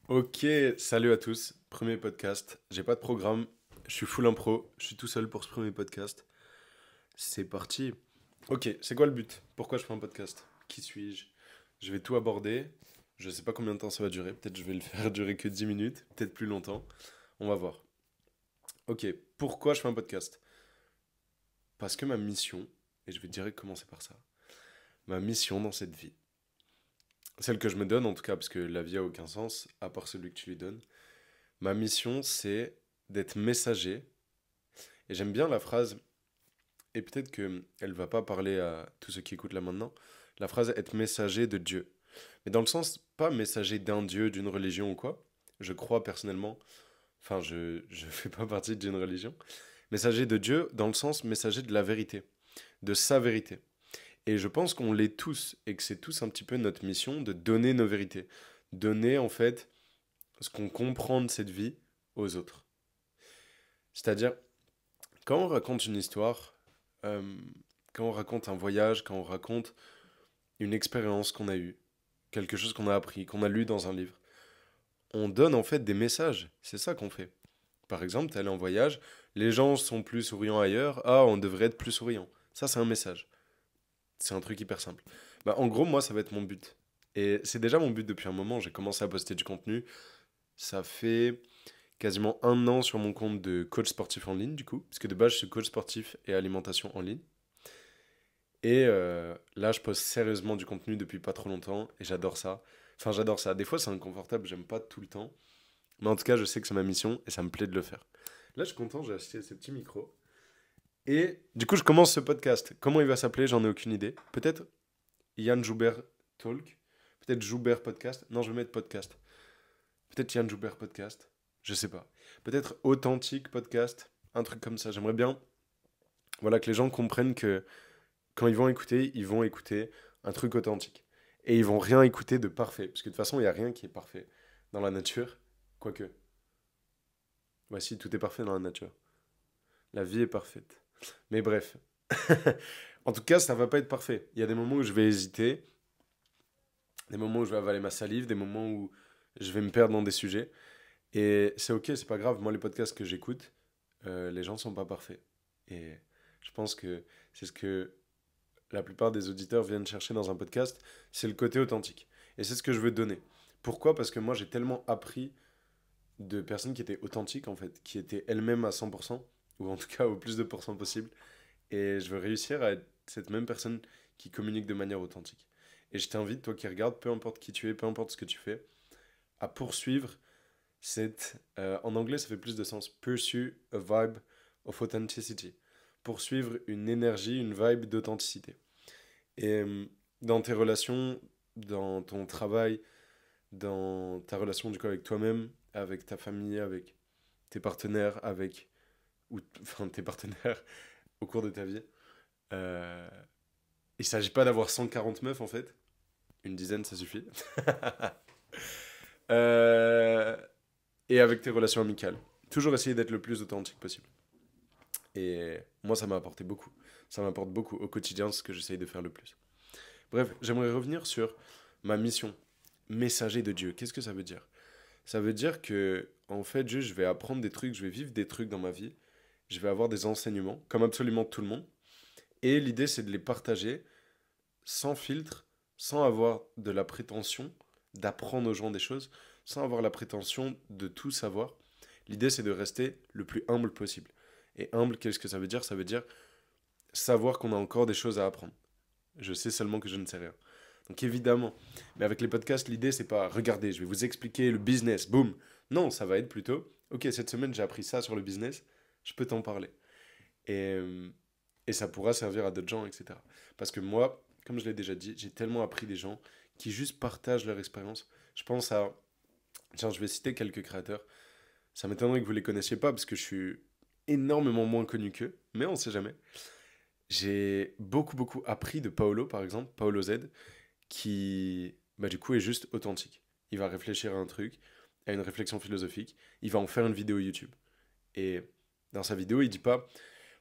Ok, salut à tous. Premier podcast. J'ai pas de programme. Je suis full impro. Je suis tout seul pour ce premier podcast. C'est parti. Ok, c'est quoi le but? Pourquoi je fais un podcast? Qui suis-je? Je vais tout aborder. Je sais pas combien de temps ça va durer. Peut-être je vais le faire durer que 10 minutes. Peut-être plus longtemps. On va voir. Ok, pourquoi je fais un podcast? Parce que ma mission, et je vais direct commencer par ça, ma mission dans cette vie, celle que je me donne en tout cas, parce que la vie a aucun sens, à part celui que tu lui donnes, ma mission c'est d'être messager. Et j'aime bien la phrase, et peut-être qu'elle va pas parler à tous ceux qui écoutent là maintenant, la phrase être messager de Dieu. Mais dans le sens, pas messager d'un Dieu, d'une religion ou quoi. Je crois personnellement, enfin je fais pas partie d'une religion. Messager de Dieu dans le sens messager de la vérité, de sa vérité. Et je pense qu'on l'est tous, et que c'est tous un petit peu notre mission de donner nos vérités. Donner en fait ce qu'on comprend de cette vie aux autres. C'est-à-dire, quand on raconte une histoire, euh, quand on raconte un voyage, quand on raconte une expérience qu'on a eue, quelque chose qu'on a appris, qu'on a lu dans un livre, on donne en fait des messages. C'est ça qu'on fait. Par exemple, t'es allé en voyage, les gens sont plus souriants ailleurs, ah, on devrait être plus souriant. Ça, c'est un message. C'est un truc hyper simple. Bah, en gros, moi, ça va être mon but. Et c'est déjà mon but depuis un moment. J'ai commencé à poster du contenu. Ça fait quasiment un an sur mon compte de coach sportif en ligne, du coup. Parce que de base, je suis coach sportif et alimentation en ligne. Et là, je poste sérieusement du contenu depuis pas trop longtemps et j'adore ça. Enfin, j'adore ça. Des fois, c'est inconfortable, j'aime pas tout le temps. Mais en tout cas, je sais que c'est ma mission et ça me plaît de le faire. Là, je suis content, j'ai acheté ce petit micro. Et du coup, je commence ce podcast. Comment il va s'appeler? J'en ai aucune idée. Peut-être Yann Joubert Talk. Peut-être Joubert Podcast. Non, je vais mettre podcast. Peut-être Yann Joubert Podcast. Je sais pas. Peut-être Authentique Podcast. Un truc comme ça. J'aimerais bien, voilà, que les gens comprennent que quand ils vont écouter un truc authentique. Et ils vont rien écouter de parfait. Parce que de toute façon, il n'y a rien qui est parfait dans la nature. Quoique. Voici, tout est parfait dans la nature. La vie est parfaite. Mais bref. En tout cas, ça va pas être parfait. Il y a des moments où je vais hésiter, des moments où je vais avaler ma salive, des moments où je vais me perdre dans des sujets. Et c'est ok, c'est pas grave. Moi, les podcasts que j'écoute, les gens sont pas parfaits. Et je pense que c'est ce que la plupart des auditeurs viennent chercher dans un podcast, c'est le côté authentique. Et c'est ce que je veux donner. Pourquoi? Parce que moi, j'ai tellement appris de personnes qui étaient authentiques, en fait, qui étaient elles-mêmes à 100%, ou en tout cas au plus de pourcents possible. Et je veux réussir à être cette même personne qui communique de manière authentique. Et je t'invite, toi qui regardes, peu importe qui tu es, peu importe ce que tu fais, à poursuivre cette... en anglais, ça fait plus de sens. Pursue a vibe of authenticity. Poursuivre une énergie, une vibe d'authenticité. Et dans tes relations, dans ton travail, dans ta relation du coup avec toi-même, avec ta famille, avec tes partenaires, avec ou enfin tes partenaires au cours de ta vie, euh, il s'agit pas d'avoir 140 meufs en fait, une dizaine ça suffit. Euh, et avec tes relations amicales, toujours essayer d'être le plus authentique possible. Et moi ça m'a apporté beaucoup, ça m'apporte beaucoup au quotidien, c'est ce que j'essaye de faire le plus. Bref, j'aimerais revenir sur ma mission. Messager de Dieu, qu'est-ce que ça veut dire? Ça veut dire que, en fait, juste, je vais apprendre des trucs, je vais vivre des trucs dans ma vie, je vais avoir des enseignements, comme absolument tout le monde. Et l'idée, c'est de les partager sans filtre, sans avoir de la prétention d'apprendre aux gens des choses, sans avoir la prétention de tout savoir. L'idée, c'est de rester le plus humble possible. Et humble, qu'est-ce que ça veut dire? Ça veut dire savoir qu'on a encore des choses à apprendre. Je sais seulement que je ne sais rien. Donc évidemment, mais avec les podcasts, l'idée c'est pas regardez, je vais vous expliquer le business, boum. Non, ça va être plutôt ok, cette semaine j'ai appris ça sur le business, je peux t'en parler. Et, euh, et ça pourra servir à d'autres gens, etc. Parce que moi, comme je l'ai déjà dit, j'ai tellement appris des gens qui juste partagent leur expérience. Je pense à. Tiens, je vais citer quelques créateurs. Ça m'étonnerait que vous les connaissiez pas parce que je suis énormément moins connu qu'eux, mais on sait jamais. J'ai beaucoup, beaucoup appris de Paolo, par exemple, Paolo Z, qui, bah, du coup, est juste authentique. Il va réfléchir à un truc, à une réflexion philosophique, il va en faire une vidéo YouTube. Et dans sa vidéo, il dit pas,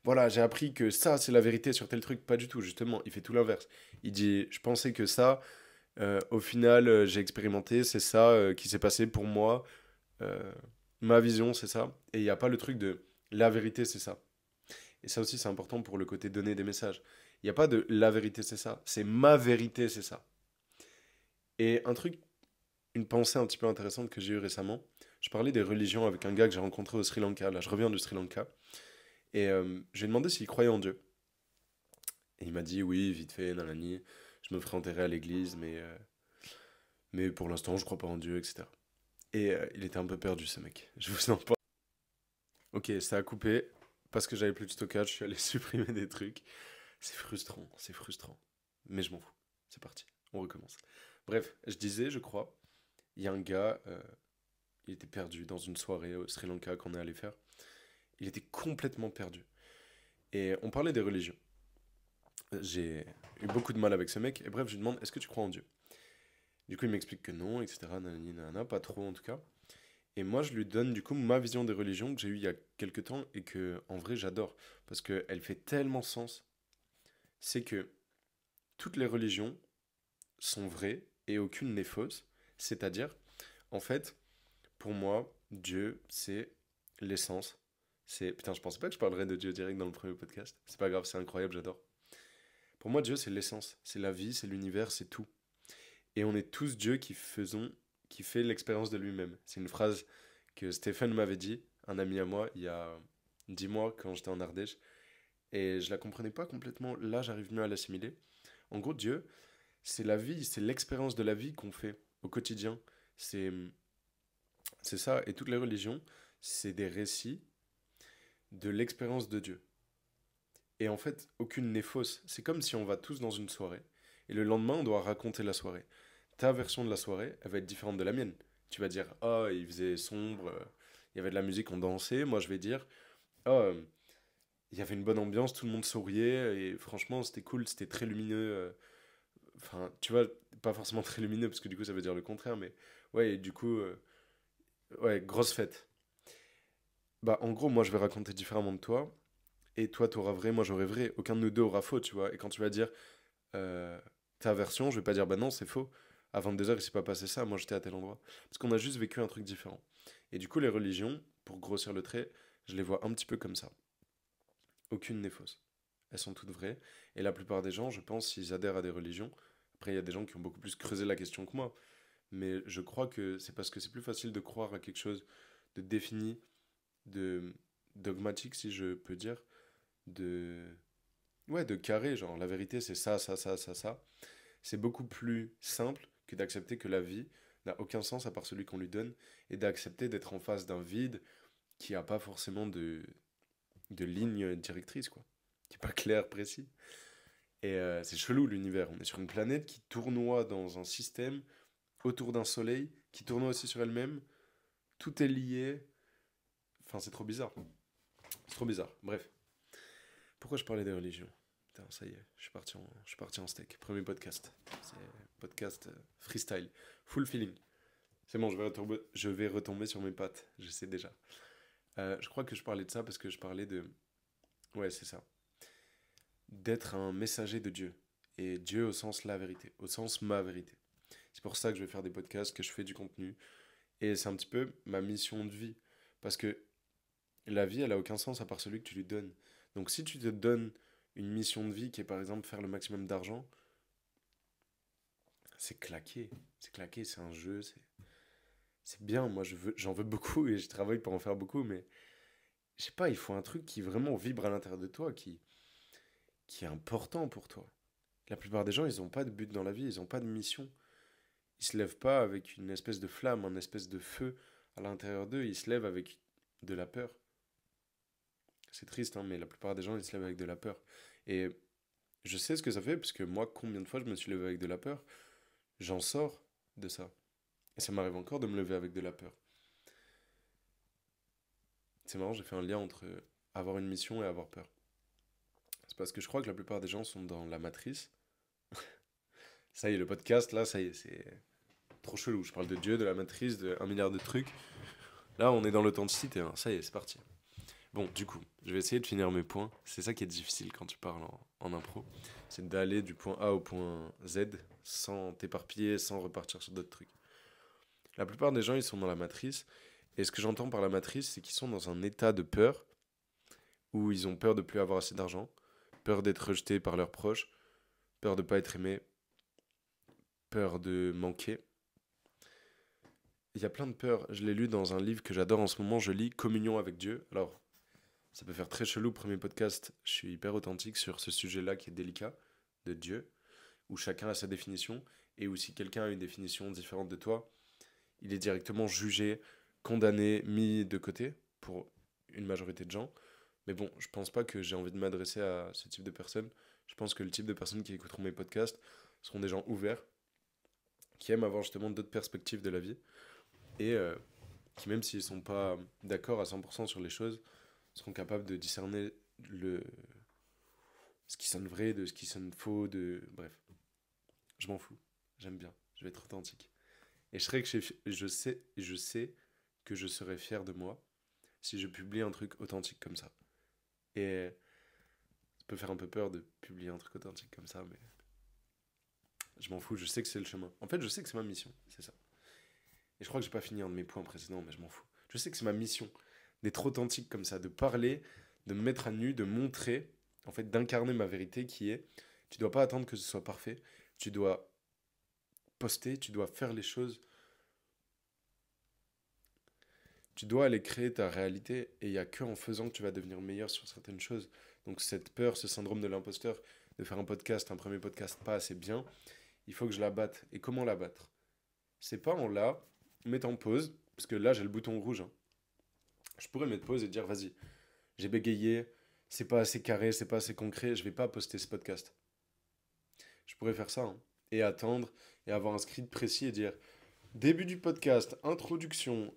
voilà, j'ai appris que ça, c'est la vérité sur tel truc. Pas du tout, justement, il fait tout l'inverse. Il dit, je pensais que ça, Au final, j'ai expérimenté, c'est ça qui s'est passé pour moi. Euh, Ma vision, c'est ça. Et il n'y a pas le truc de la vérité, c'est ça. Et ça aussi, c'est important pour le côté donner des messages. Il n'y a pas de la vérité, c'est ça. C'est ma vérité, c'est ça. Et un truc, une pensée un petit peu intéressante que j'ai eue récemment, je parlais des religions avec un gars que j'ai rencontré au Sri Lanka. Là, je reviens du Sri Lanka. Et je lui ai demandé s'il croyait en Dieu. Et il m'a dit oui, vite fait, nanani. Je me ferai enterrer à l'église, mais pour l'instant, je crois pas en Dieu, etc. Et il était un peu perdu, ce mec. Je vous en parle. Ok, ça a coupé parce que j'avais plus de stockage. Je suis allé supprimer des trucs. C'est frustrant, c'est frustrant. Mais je m'en fous. C'est parti, on recommence. Bref, je disais, je crois, il y a un gars, il était perdu dans une soirée au Sri Lanka qu'on est allé faire. Il était complètement perdu. Et on parlait des religions. J'ai eu beaucoup de mal avec ce mec. Et bref, je lui demande, est-ce que tu crois en Dieu? Du coup, il m'explique que non, etc. Nanani, nanana, pas trop en tout cas. Et moi, je lui donne du coup ma vision des religions que j'ai eue il y a quelques temps et que, en vrai, j'adore. Parce qu'elle fait tellement sens. C'est que toutes les religions sont vraies et aucune n'est fausse. C'est-à-dire, en fait, pour moi, Dieu, c'est l'essence. C'est... Putain, je pensais pas que je parlerais de Dieu direct dans le premier podcast. C'est pas grave, c'est incroyable, j'adore. Pour moi, Dieu, c'est l'essence. C'est la vie, c'est l'univers, c'est tout. Et on est tous Dieu qui fait l'expérience de lui-même. C'est une phrase que Stéphane m'avait dit, un ami à moi, il y a 10 mois quand j'étais en Ardèche. Et je la comprenais pas complètement. Là, j'arrive mieux à l'assimiler. En gros, Dieu, c'est la vie, c'est l'expérience de la vie qu'on fait au quotidien. C'est, c'est ça. Et toutes les religions, c'est des récits de l'expérience de Dieu. Et en fait, aucune n'est fausse. C'est comme si on va tous dans une soirée et le lendemain, on doit raconter la soirée. Ta version de la soirée, elle va être différente de la mienne. Tu vas dire, oh, il faisait sombre, il y avait de la musique, on dansait. Moi, je vais dire, oh, il y avait une bonne ambiance, tout le monde souriait et franchement, c'était cool, c'était très lumineux. Enfin, tu vois, pas forcément très lumineux parce que du coup, ça veut dire le contraire, mais ouais, et du coup, ouais, grosse fête. Bah, en gros, moi, je vais raconter différemment de toi. Et toi, t'auras vrai, moi, j'aurai vrai. Aucun de nous deux aura faux, tu vois. Et quand tu vas dire euh, ta version, je vais pas dire bah non, c'est faux. À 22 heures il s'est pas passé ça, moi j'étais à tel endroit. Parce qu'on a juste vécu un truc différent. Et du coup, les religions, pour grossir le trait, je les vois un petit peu comme ça. Aucune n'est fausse. Elles sont toutes vraies. Et la plupart des gens, je pense, s'ils adhèrent à des religions, après il y a des gens qui ont beaucoup plus creusé la question que moi, mais je crois que c'est parce que c'est plus facile de croire à quelque chose de défini, de dogmatique, si je peux dire, de ouais, de carré, genre la vérité c'est ça, ça, ça, ça, ça. C'est beaucoup plus simple que d'accepter que la vie n'a aucun sens à part celui qu'on lui donne et d'accepter d'être en face d'un vide qui a pas forcément de ligne directrice, quoi. Qui est pas clair, précis. Et c'est chelou l'univers. On est sur une planète qui tournoie dans un système autour d'un soleil qui tournoie aussi sur elle-même. Tout est lié. Enfin, c'est trop bizarre. C'est trop bizarre. Bref. Pourquoi je parlais des religions? Putain, ça y est, je suis parti en steak. Premier podcast. C'est podcast freestyle. Full feeling. C'est bon, je vais retomber sur mes pattes. Je sais déjà. Je crois que je parlais de ça parce que je parlais de... Ouais, c'est ça. D'être un messager de Dieu. Et Dieu au sens la vérité. Au sens ma vérité. C'est pour ça que je vais faire des podcasts, que je fais du contenu. Et c'est un petit peu ma mission de vie. Parce que la vie, elle a aucun sens à part celui que tu lui donnes. Donc si tu te donnes une mission de vie qui est par exemple faire le maximum d'argent, c'est claqué. C'est claqué, c'est un jeu, c'est bien. Moi, j'en veux beaucoup et je travaille pour en faire beaucoup, mais je sais pas, il faut un truc qui vraiment vibre à l'intérieur de toi, qui est important pour toi. La plupart des gens, ils n'ont pas de but dans la vie, ils n'ont pas de mission. Ils se lèvent pas avec une espèce de flamme, un espèce de feu à l'intérieur d'eux, ils se lèvent avec de la peur. C'est triste, hein, mais la plupart des gens, ils se lèvent avec de la peur. Et je sais ce que ça fait, parce que moi, combien de fois je me suis levé avec de la peur, j'en sors de ça. Et ça m'arrive encore de me lever avec de la peur. C'est marrant, j'ai fait un lien entre avoir une mission et avoir peur. C'est parce que je crois que la plupart des gens sont dans la matrice. Ça y est, le podcast, là, ça y est, c'est trop chelou. Je parle de Dieu, de la matrice, de un milliard de trucs. Là, on est dans l'authenticité, hein. Ça y est, c'est parti. Bon, du coup, je vais essayer de finir mes points. C'est ça qui est difficile quand tu parles en impro. C'est d'aller du point A au point Z sans t'éparpiller, sans repartir sur d'autres trucs. La plupart des gens, ils sont dans la matrice. Et ce que j'entends par la matrice, c'est qu'ils sont dans un état de peur où ils ont peur de plus avoir assez d'argent, peur d'être rejetés par leurs proches, peur de pas être aimés, peur de manquer. Il y a plein de peurs. Je l'ai lu dans un livre que j'adore en ce moment. Je lis Communion avec Dieu. Alors, ça peut faire très chelou, premier podcast. Je suis hyper authentique sur ce sujet-là qui est délicat, de Dieu, où chacun a sa définition. Et où si quelqu'un a une définition différente de toi, il est directement jugé, condamné, mis de côté pour une majorité de gens. Mais bon, je pense pas que j'ai envie de m'adresser à ce type de personnes. Je pense que le type de personnes qui écouteront mes podcasts seront des gens ouverts, qui aiment avoir justement d'autres perspectives de la vie et qui, même s'ils sont pas d'accord à 100% sur les choses, seront capables de discerner ce qui sonne vrai de ce qui sonne faux. Bref, je m'en fous. J'aime bien. Je vais être authentique. Et je sais que je serais fier de moi si je publie un truc authentique comme ça. Et ça peut faire un peu peur de publier un truc authentique comme ça, mais je m'en fous, je sais que c'est le chemin. En fait, je sais que c'est ma mission, c'est ça. Et je crois que j'ai pas fini un de mes points précédents, mais je m'en fous. Je sais que c'est ma mission d'être authentique comme ça, de parler, de me mettre à nu, de montrer, en fait, d'incarner ma vérité qui est, tu dois pas attendre que ce soit parfait, tu dois poster, tu dois faire les choses, tu dois aller créer ta réalité, et il y a que en faisant que tu vas devenir meilleur sur certaines choses. Donc cette peur, ce syndrome de l'imposteur, de faire un podcast, un premier podcast pas assez bien, il faut que je la batte. Et comment la battre? C'est pas en là, mettre en pause, parce que là j'ai le bouton rouge, hein. Je pourrais mettre pause et dire vas-y, j'ai bégayé, c'est pas assez carré, c'est pas assez concret, je vais pas poster ce podcast. Je pourrais faire ça, hein. Et attendre, et avoir un script précis et dire début du podcast, introduction,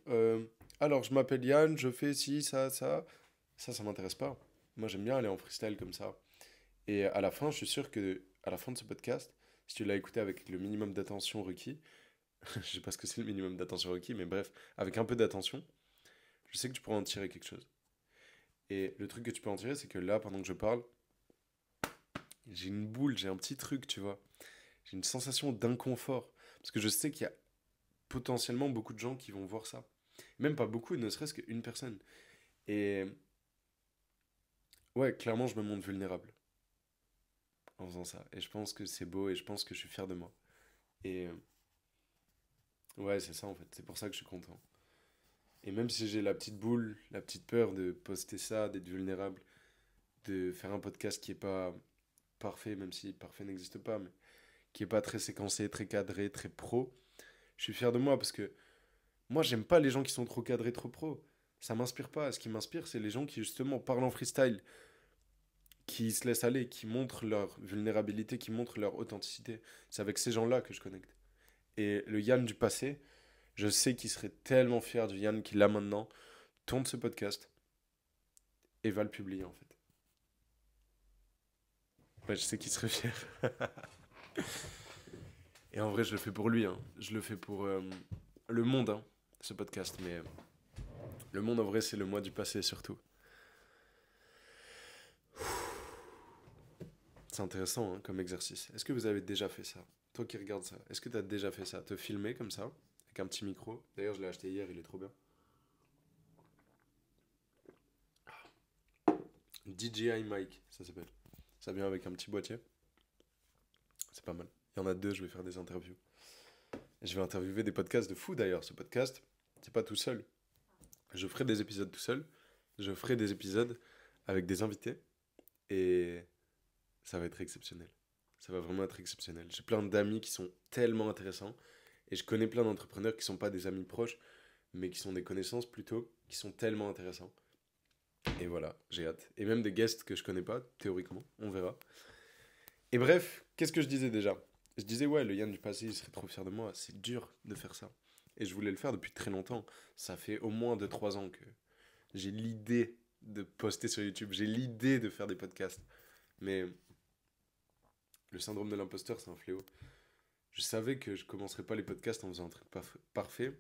alors je m'appelle Yann, je fais ci, ça, ça. Ça m'intéresse pas. Moi j'aime bien aller en freestyle comme ça. Et à la fin, je suis sûr que à la fin de ce podcast, si tu l'as écouté avec le minimum d'attention requis, je sais pas ce que c'est le minimum d'attention requis, mais bref, avec un peu d'attention, je sais que tu pourras en tirer quelque chose. Et le truc que tu peux en tirer, c'est que là, pendant que je parle, j'ai une boule, j'ai un petit truc, tu vois. J'ai une sensation d'inconfort. Parce que je sais qu'il y a potentiellement beaucoup de gens qui vont voir ça. Même pas beaucoup, ne serait-ce qu'une personne. Et ouais, clairement, je me montre vulnérable en faisant ça. Et je pense que c'est beau et je pense que je suis fier de moi. Et ouais, c'est ça en fait. C'est pour ça que je suis content. Et même si j'ai la petite boule, la petite peur de poster ça, d'être vulnérable, de faire un podcast qui est pas parfait, même si parfait n'existe pas, mais qui est pas très séquencé, très cadré, très pro, je suis fier de moi parce que moi, j'aime pas les gens qui sont trop cadrés, trop pro. Ça m'inspire pas. Ce qui m'inspire, c'est les gens qui justement parlent en freestyle, qui se laissent aller, qui montrent leur vulnérabilité, qui montrent leur authenticité. C'est avec ces gens-là que je connecte. Et le Yann du passé, je sais qu'il serait tellement fier du Yann qu'il a maintenant, tourne ce podcast et va le publier en fait. Ouais, je sais qu'il serait fier. Et en vrai, je le fais pour lui, hein. Je le fais pour le monde, hein, ce podcast. Mais le monde, en vrai, c'est le moi du passé surtout. C'est intéressant, hein, comme exercice. Est-ce que vous avez déjà fait ça? Toi qui regardes ça, est-ce que tu as déjà fait ça? Te filmer comme ça, avec un petit micro. D'ailleurs, je l'ai acheté hier, il est trop bien. DJI Mic, ça s'appelle. Ça vient avec un petit boîtier. C'est pas mal. Il y en a deux, je vais faire des interviews. Et je vais interviewer des podcasts de fou d'ailleurs. Ce podcast, c'est pas tout seul. Je ferai des épisodes tout seul. Je ferai des épisodes avec des invités. Et ça va être exceptionnel. Ça va vraiment être exceptionnel. J'ai plein d'amis qui sont tellement intéressants. Et je connais plein d'entrepreneurs qui sont pas des amis proches, mais qui sont des connaissances plutôt, qui sont tellement intéressants. Et voilà, j'ai hâte. Et même des guests que je connais pas, théoriquement, on verra. Et bref, qu'est-ce que je disais déjà? Je disais, ouais, le Yann du passé, il serait trop fier de moi. C'est dur de faire ça. Et je voulais le faire depuis très longtemps. Ça fait au moins 2 3 ans que j'ai l'idée de poster sur YouTube. J'ai l'idée de faire des podcasts. Mais le syndrome de l'imposteur, c'est un fléau. Je savais que je commencerais pas les podcasts en faisant un truc parfait.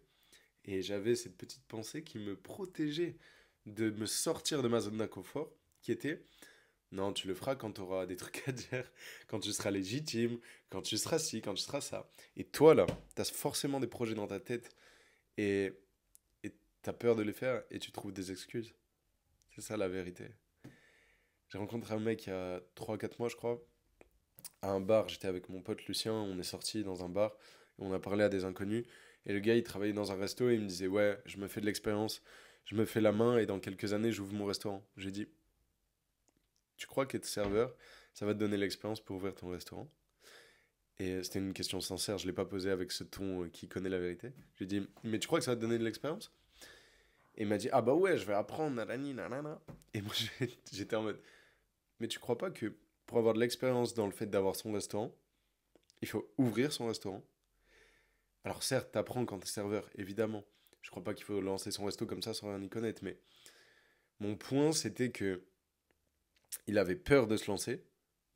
Et j'avais cette petite pensée qui me protégeait de me sortir de ma zone d'inconfort, qui était, non, tu le feras quand tu auras des trucs à dire, quand tu seras légitime, quand tu seras ci, quand tu seras ça. Et toi, là, tu as forcément des projets dans ta tête et et tu as peur de les faire et tu trouves des excuses. C'est ça la vérité. J'ai rencontré un mec il y a 3 4 mois, je crois, à un bar. J'étais avec mon pote Lucien, on est sorti dans un bar, et on a parlé à des inconnus. Et le gars, il travaillait dans un resto et il me disait, ouais, je me fais de l'expérience, je me fais la main et dans quelques années, j'ouvre mon restaurant. J'ai dit, tu crois qu'être serveur, ça va te donner l'expérience pour ouvrir ton restaurant? Et c'était une question sincère, je ne l'ai pas posée avec ce ton qui connaît la vérité. J'ai dit, mais tu crois que ça va te donner de l'expérience? Et il m'a dit, ah bah ouais, je vais apprendre, nanani, nanana. Et moi, j'étais en mode, mais tu crois pas que pour avoir de l'expérience dans le fait d'avoir son restaurant, il faut ouvrir son restaurant? Alors certes, t'apprends quand t'es serveur, évidemment. Je crois pas qu'il faut lancer son resto comme ça sans rien y connaître, mais mon point c'était que il avait peur de se lancer,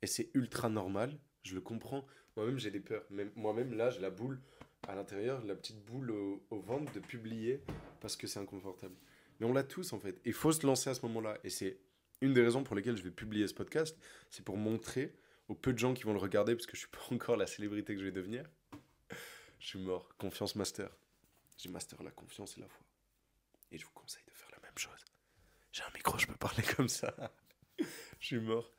et c'est ultra normal, je le comprends. Moi-même j'ai des peurs, moi-même là j'ai la boule à l'intérieur, la petite boule au ventre de publier parce que c'est inconfortable. Mais on l'a tous en fait, il faut se lancer à ce moment-là, et c'est une des raisons pour lesquelles je vais publier ce podcast, c'est pour montrer aux peu de gens qui vont le regarder, parce que je suis pas encore la célébrité que je vais devenir. Je suis mort, confiance master. J'ai master la confiance et la foi. Et je vous conseille de faire la même chose. J'ai un micro, je peux parler comme ça. Je suis mort.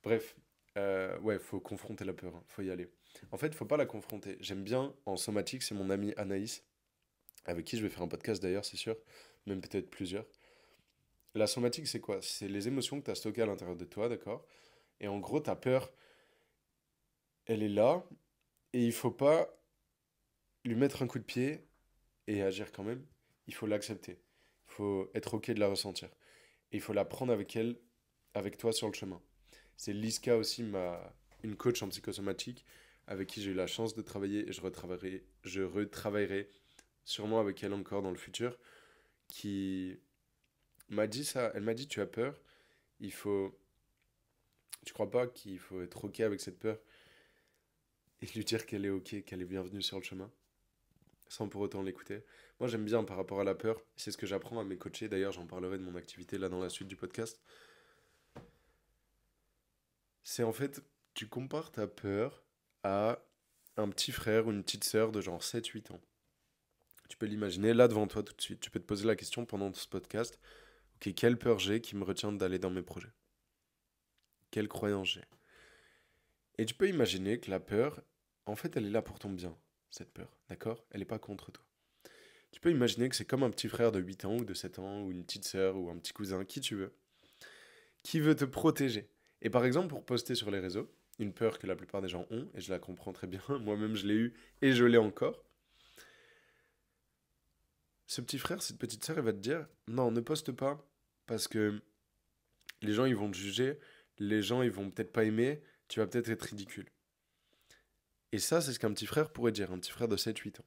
Bref, ouais, faut confronter la peur, hein. Faut y aller. En fait, faut pas la confronter. J'aime bien en somatique, c'est mon ami Anaïs, avec qui je vais faire un podcast d'ailleurs, c'est sûr, même peut-être plusieurs. La somatique, c'est quoi? C'est les émotions que tu as stockées à l'intérieur de toi, d'accord? Et en gros, ta peur, elle est là, et il faut pas lui mettre un coup de pied et agir quand même. Il faut l'accepter. Il faut être ok de la ressentir. Et il faut la prendre avec elle, avec toi sur le chemin. C'est Liska aussi, une coach en psychosomatique, avec qui j'ai eu la chance de travailler, et je retravaillerai sûrement avec elle encore dans le futur, qui m'a dit ça. Elle m'a dit, tu as peur, il faut... Tu crois pas qu'il faut être ok avec cette peur et lui dire qu'elle est ok, qu'elle est bienvenue sur le chemin, sans pour autant l'écouter? Moi, j'aime bien par rapport à la peur. C'est ce que j'apprends à mes coachés. D'ailleurs, j'en parlerai de mon activité là dans la suite du podcast. C'est en fait, tu compares ta peur à un petit frère ou une petite sœur de genre 7 8 ans. Tu peux l'imaginer là devant toi tout de suite. Tu peux te poser la question pendant ce podcast. Ok, quelle peur j'ai qui me retient d'aller dans mes projets? Quelle croyance j'ai? Et tu peux imaginer que la peur, en fait, elle est là pour ton bien, cette peur. D'accord? Elle n'est pas contre toi. Tu peux imaginer que c'est comme un petit frère de 8 ans ou de 7 ans ou une petite sœur ou un petit cousin, qui tu veux, qui veut te protéger. Et par exemple, pour poster sur les réseaux, une peur que la plupart des gens ont, et je la comprends très bien, moi-même je l'ai eu et je l'ai encore, ce petit frère, cette petite sœur, elle va te dire, non, ne poste pas, parce que les gens, ils vont te juger, les gens, ils vont peut-être pas aimer, tu vas peut-être être ridicule. Et ça, c'est ce qu'un petit frère pourrait dire, un petit frère de 7 8 ans.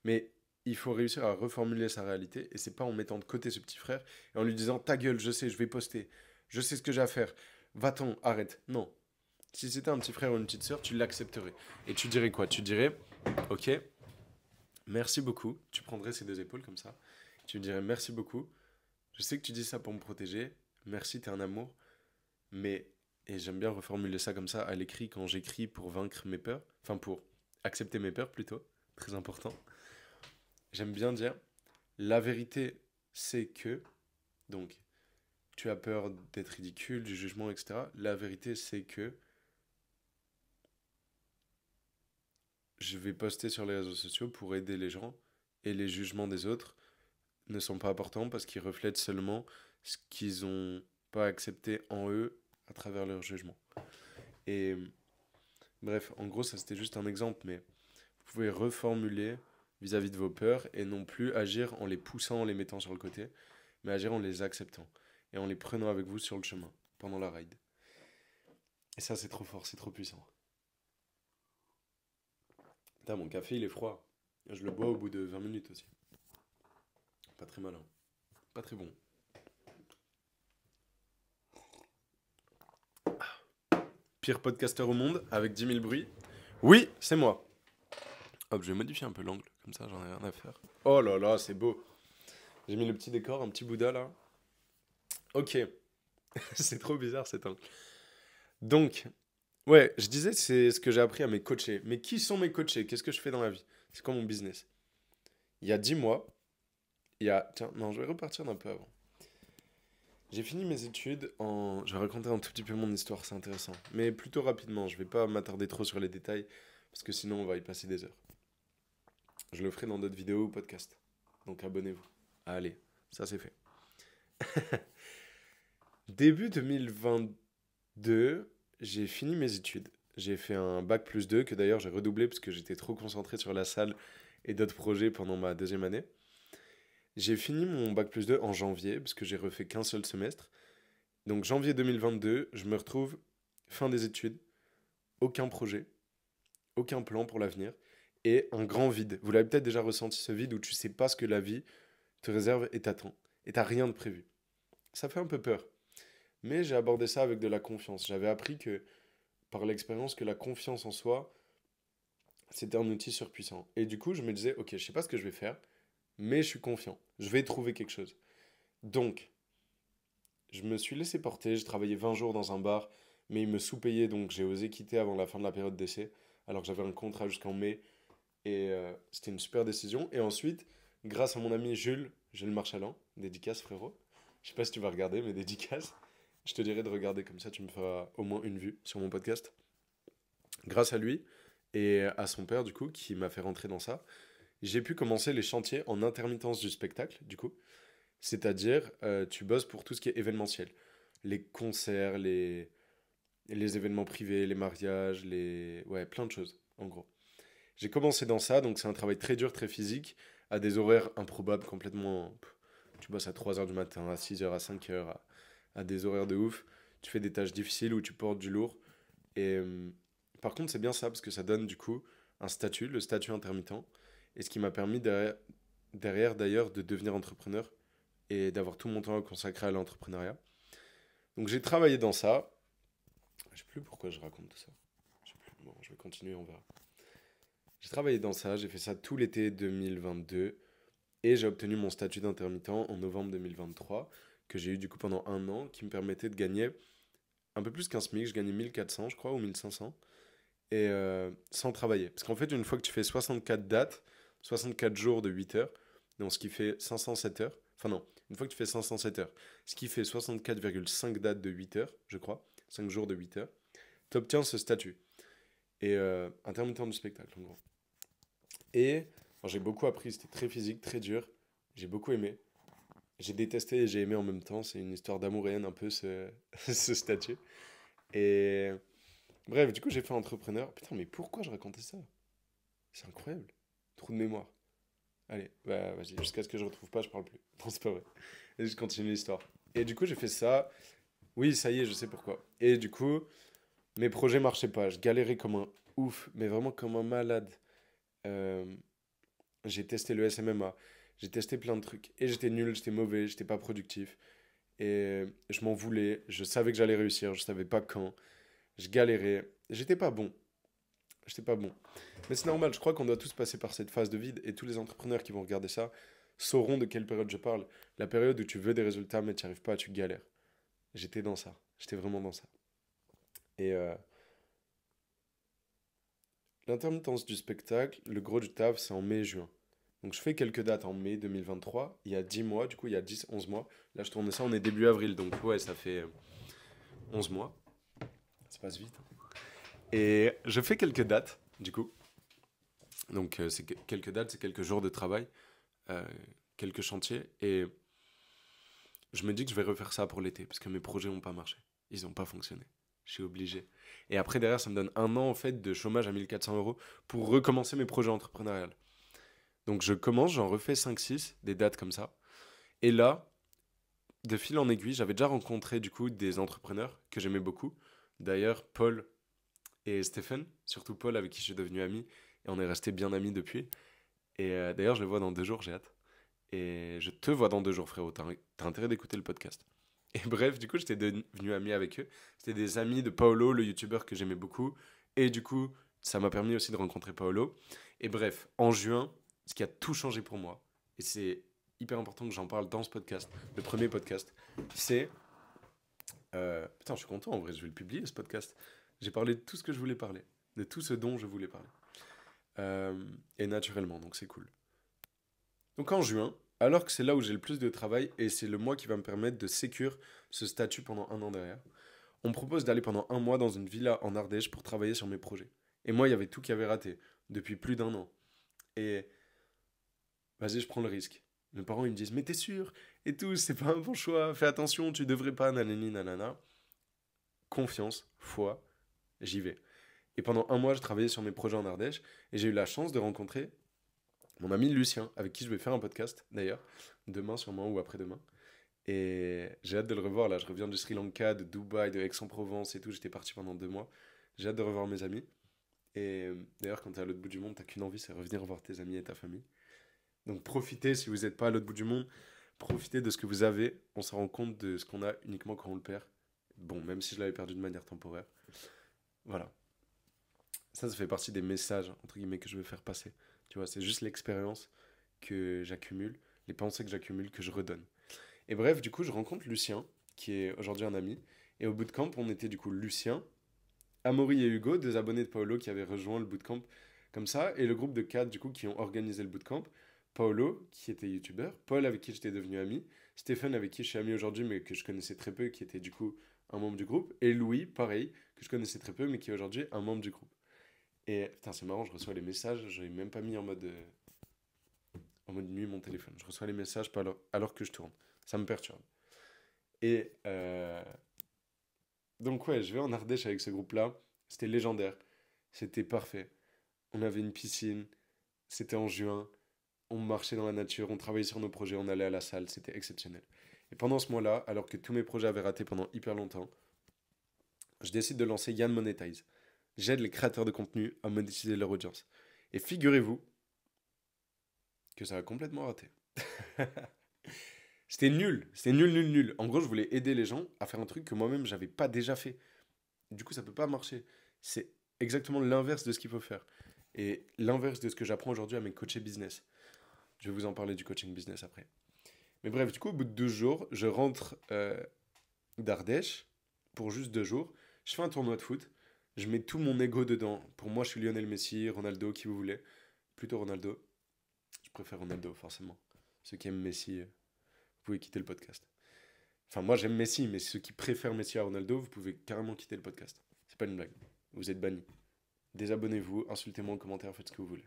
Mais il faut réussir à reformuler sa réalité, et c'est pas en mettant de côté ce petit frère et en lui disant ta gueule, je sais, je vais poster, je sais ce que j'ai à faire, va-t'en, arrête. Non. Si c'était un petit frère ou une petite sœur, tu l'accepterais. Et tu dirais quoi? Tu dirais, ok, merci beaucoup. Tu prendrais ses 2 épaules comme ça. Tu lui dirais merci beaucoup. Je sais que tu dis ça pour me protéger. Merci, t'es un amour. Mais, et j'aime bien reformuler ça comme ça à l'écrit quand j'écris pour vaincre mes peurs, enfin pour accepter mes peurs plutôt, très important. J'aime bien dire, la vérité, c'est que, donc, tu as peur d'être ridicule, du jugement, etc. La vérité, c'est que je vais poster sur les réseaux sociaux pour aider les gens, et les jugements des autres ne sont pas importants parce qu'ils reflètent seulement ce qu'ils n'ont pas accepté en eux à travers leur jugement. Et bref, en gros, ça c'était juste un exemple, mais vous pouvez reformuler vis-à-vis de vos peurs et non plus agir en les poussant, en les mettant sur le côté, mais agir en les acceptant et en les prenant avec vous sur le chemin pendant la ride. Et ça, c'est trop fort, c'est trop puissant. Putain, mon café, il est froid. Je le bois au bout de 20 minutes aussi. Pas très malin. Pas très bon. Pire podcasteur au monde, avec 10 000 bruits. Oui, c'est moi. Hop, je vais modifier un peu l'angle, comme ça j'en ai rien à faire. Oh là là, c'est beau. J'ai mis le petit décor, un petit Bouddha là. Ok, c'est trop bizarre cet angle. Donc, ouais, je disais, c'est ce que j'ai appris à mes coachés. Mais qui sont mes coachés? Qu'est-ce que je fais dans la vie? C'est quoi mon business? Il y a 10 mois, il y a... Tiens, non, je vais repartir d'un peu avant. J'ai fini mes études en... Je vais raconter un tout petit peu mon histoire, c'est intéressant. Mais plutôt rapidement, je vais pas m'attarder trop sur les détails, parce que sinon on va y passer des heures. Je le ferai dans d'autres vidéos ou podcasts. Donc abonnez-vous. Allez, ça c'est fait. Début 2022, j'ai fini mes études. J'ai fait un bac plus 2 que d'ailleurs j'ai redoublé parce que j'étais trop concentré sur la salle et d'autres projets pendant ma deuxième année. J'ai fini mon bac plus 2 en janvier parce que j'ai refait qu'un seul semestre. Donc janvier 2022, je me retrouve fin des études, aucun projet, aucun plan pour l'avenir et un grand vide. Vous l'avez peut-être déjà ressenti ce vide où tu sais pas ce que la vie te réserve et t'attend et t'as rien de prévu. Ça fait un peu peur. Mais j'ai abordé ça avec de la confiance. J'avais appris que, par l'expérience, que la confiance en soi, c'était un outil surpuissant. Et du coup, je me disais, ok, je sais pas ce que je vais faire, mais je suis confiant. Je vais trouver quelque chose. Donc, je me suis laissé porter. J'ai travaillé 20 jours dans un bar, mais ils me sous-payaient, donc j'ai osé quitter avant la fin de la période d'essai, alors que j'avais un contrat jusqu'en mai. Et c'était une super décision. Et ensuite, grâce à mon ami Jules Marchalan, dédicace frérot, je sais pas si tu vas regarder, mais dédicace, je te dirais de regarder, comme ça tu me feras au moins une vue sur mon podcast. Grâce à lui et à son père, du coup, qui m'a fait rentrer dans ça, j'ai pu commencer les chantiers en intermittence du spectacle, du coup. C'est-à-dire, tu bosses pour tout ce qui est événementiel. Les concerts, les événements privés, les mariages, les... Ouais, plein de choses, en gros. J'ai commencé dans ça, donc c'est un travail très dur, très physique, à des horaires improbables, complètement... Tu bosses à 3 heures du matin, à 6 heures, à 5 heures, à des horaires de ouf. Tu fais des tâches difficiles où tu portes du lourd. Et par contre, c'est bien ça, parce que ça donne du coup un statut, le statut intermittent. Et ce qui m'a permis derrière d'ailleurs, de devenir entrepreneur et d'avoir tout mon temps consacré à l'entrepreneuriat. Donc j'ai travaillé dans ça. Je sais plus pourquoi je raconte tout ça. Je sais plus. Bon, je vais continuer, on verra. J'ai travaillé dans ça, j'ai fait ça tout l'été 2022 et j'ai obtenu mon statut d'intermittent en novembre 2023 que j'ai eu du coup pendant un an qui me permettait de gagner un peu plus qu'un SMIC, je gagnais 1400 je crois ou 1500 et sans travailler. Parce qu'en fait une fois que tu fais 64 dates, 64 jours de 8 heures, donc ce qui fait 507 heures, enfin non, une fois que tu fais 507 heures, ce qui fait 64,5 dates de 8 heures, je crois, 5 jours de 8 heures, tu obtiens ce statut. Et intermittent du spectacle en gros. Et alors, j'ai beaucoup appris, c'était très physique, très dur. J'ai beaucoup aimé. J'ai détesté et j'ai aimé en même temps. C'est une histoire d'amour et haine un peu ce statut. Et bref, du coup, j'ai fait entrepreneur. Putain, mais pourquoi je racontais ça? C'est incroyable. Trou de mémoire. Allez, bah vas-y, jusqu'à ce que je retrouve pas, je parle plus. Non, c'est pas vrai. Et je continue l'histoire. Et du coup, j'ai fait ça. Oui, ça y est, je sais pourquoi. Et du coup, mes projets marchaient pas. Je galérais comme un ouf, mais vraiment comme un malade. Euh, J'ai testé le SMMA, j'ai testé plein de trucs. Et j'étais nul, j'étais mauvais, j'étais pas productif. Et je m'en voulais, je savais que j'allais réussir, je savais pas quand. Je galérais, j'étais pas bon. J'étais pas bon. Mais c'est normal, je crois qu'on doit tous passer par cette phase de vide. Et tous les entrepreneurs qui vont regarder ça sauront de quelle période je parle. La période où tu veux des résultats mais tu n'y arrives pas, tu galères. J'étais dans ça, j'étais vraiment dans ça. Et l'intermittence du spectacle, le gros du taf, c'est en mai-juin. Donc je fais quelques dates en mai 2023, il y a 10 mois, du coup il y a 10 11 mois. Là je tourne ça, on est début avril, donc ouais, ça fait 11 mois. Ça passe vite. Et je fais quelques dates, du coup. Donc quelques dates, c'est quelques jours de travail, euh, quelques chantiers. Et je me dis que je vais refaire ça pour l'été, parce que mes projets n'ont pas marché. Ils n'ont pas fonctionné. Je suis obligé. Et après, derrière, ça me donne un an en fait de chômage à 1 400 € pour recommencer mes projets entrepreneuriaux. Donc je commence, j'en refais 5 6 des dates comme ça. Et là, de fil en aiguille, j'avais déjà rencontré du coup des entrepreneurs que j'aimais beaucoup. D'ailleurs, Paul et Stephen, surtout Paul avec qui je suis devenu ami, et on est resté bien amis depuis. Et d'ailleurs, je le vois dans 2 jours, j'ai hâte. Et je te vois dans 2 jours, frérot. T'as intérêt d'écouter le podcast. Et bref, du coup, j'étais devenu ami avec eux. C'était des amis de Paolo, le youtubeur que j'aimais beaucoup. Et du coup, ça m'a permis aussi de rencontrer Paolo. Et bref, en juin, ce qui a tout changé pour moi, et c'est hyper important que j'en parle dans ce podcast, le premier podcast, c'est... putain, je suis content, en vrai, je vais le publier, ce podcast. J'ai parlé de tout ce que je voulais parler, de tout ce dont je voulais parler. Et naturellement, donc c'est cool. Donc en juin, alors que c'est là où j'ai le plus de travail, et c'est le mois qui va me permettre de sécure ce statut pendant 1 an derrière, on me propose d'aller pendant 1 mois dans une villa en Ardèche pour travailler sur mes projets. Et moi, il y avait tout qui avait raté, depuis plus d'1 an. Et vas-y, je prends le risque. Mes parents, ils me disent, mais t'es sûr? Et tout, c'est pas un bon choix, fais attention, tu devrais pas, nanani, nanana. Confiance, foi, j'y vais. Et pendant 1 mois, je travaillais sur mes projets en Ardèche, et j'ai eu la chance de rencontrer mon ami Lucien, avec qui je vais faire un podcast, d'ailleurs, demain sûrement ou après-demain. Et j'ai hâte de le revoir, là, je reviens du Sri Lanka, de Dubaï, de Aix-en-Provence et tout, j'étais parti pendant 2 mois. J'ai hâte de revoir mes amis. Et d'ailleurs, quand t'es à l'autre bout du monde, t'as qu'une envie, c'est revenir voir tes amis et ta famille. Donc profitez, si vous n'êtes pas à l'autre bout du monde, profitez de ce que vous avez. On se rend compte de ce qu'on a uniquement quand on le perd. Bon, même si je l'avais perdu de manière temporaire. Voilà. Ça fait partie des messages, entre guillemets, que je veux faire passer. Tu vois, c'est juste l'expérience que j'accumule, les pensées que j'accumule, que je redonne. Et bref, du coup, je rencontre Lucien, qui est aujourd'hui un ami. Et au bootcamp, on était du coup Lucien, Amaury et Hugo, 2 abonnés de Paolo qui avaient rejoint le bootcamp comme ça, et le groupe de 4 du coup qui ont organisé le bootcamp. Paolo, qui était youtubeur, Paul avec qui j'étais devenu ami, Stéphane avec qui je suis ami aujourd'hui mais que je connaissais très peu, qui était du coup un membre du groupe, et Louis, pareil, que je connaissais très peu mais qui est aujourd'hui un membre du groupe. Et putain, c'est marrant, je reçois les messages, je n'ai même pas mis en mode nuit mon téléphone. Je reçois les messages pas alors que je tourne. Ça me perturbe. Et donc ouais, je vais en Ardèche avec ce groupe-là. C'était légendaire. C'était parfait. On avait une piscine. C'était en juin. On marchait dans la nature. On travaillait sur nos projets. On allait à la salle. C'était exceptionnel. Et pendant ce mois-là, alors que tous mes projets avaient raté pendant hyper longtemps, je décide de lancer Yann Monetize. J'aide les créateurs de contenu à monétiser leur audience. Et figurez-vous que ça a complètement raté. C'était nul. C'était nul, nul, nul. En gros, je voulais aider les gens à faire un truc que moi-même, j'avais pas déjà fait. Du coup, ça peut pas marcher. C'est exactement l'inverse de ce qu'il faut faire. Et l'inverse de ce que j'apprends aujourd'hui à mes coachés business. Je vais vous en parler du coaching business après. Mais bref, du coup, au bout de 2 jours, je rentre d'Ardèche pour juste 2 jours. Je fais un tournoi de foot. Je mets tout mon ego dedans. Pour moi, je suis Lionel Messi, Ronaldo, qui vous voulez. Plutôt Ronaldo. Je préfère Ronaldo, forcément. Ceux qui aiment Messi, vous pouvez quitter le podcast. Enfin, moi, j'aime Messi, mais ceux qui préfèrent Messi à Ronaldo, vous pouvez carrément quitter le podcast. C'est pas une blague. Vous êtes bannis. Désabonnez-vous, insultez-moi en commentaire, faites ce que vous voulez.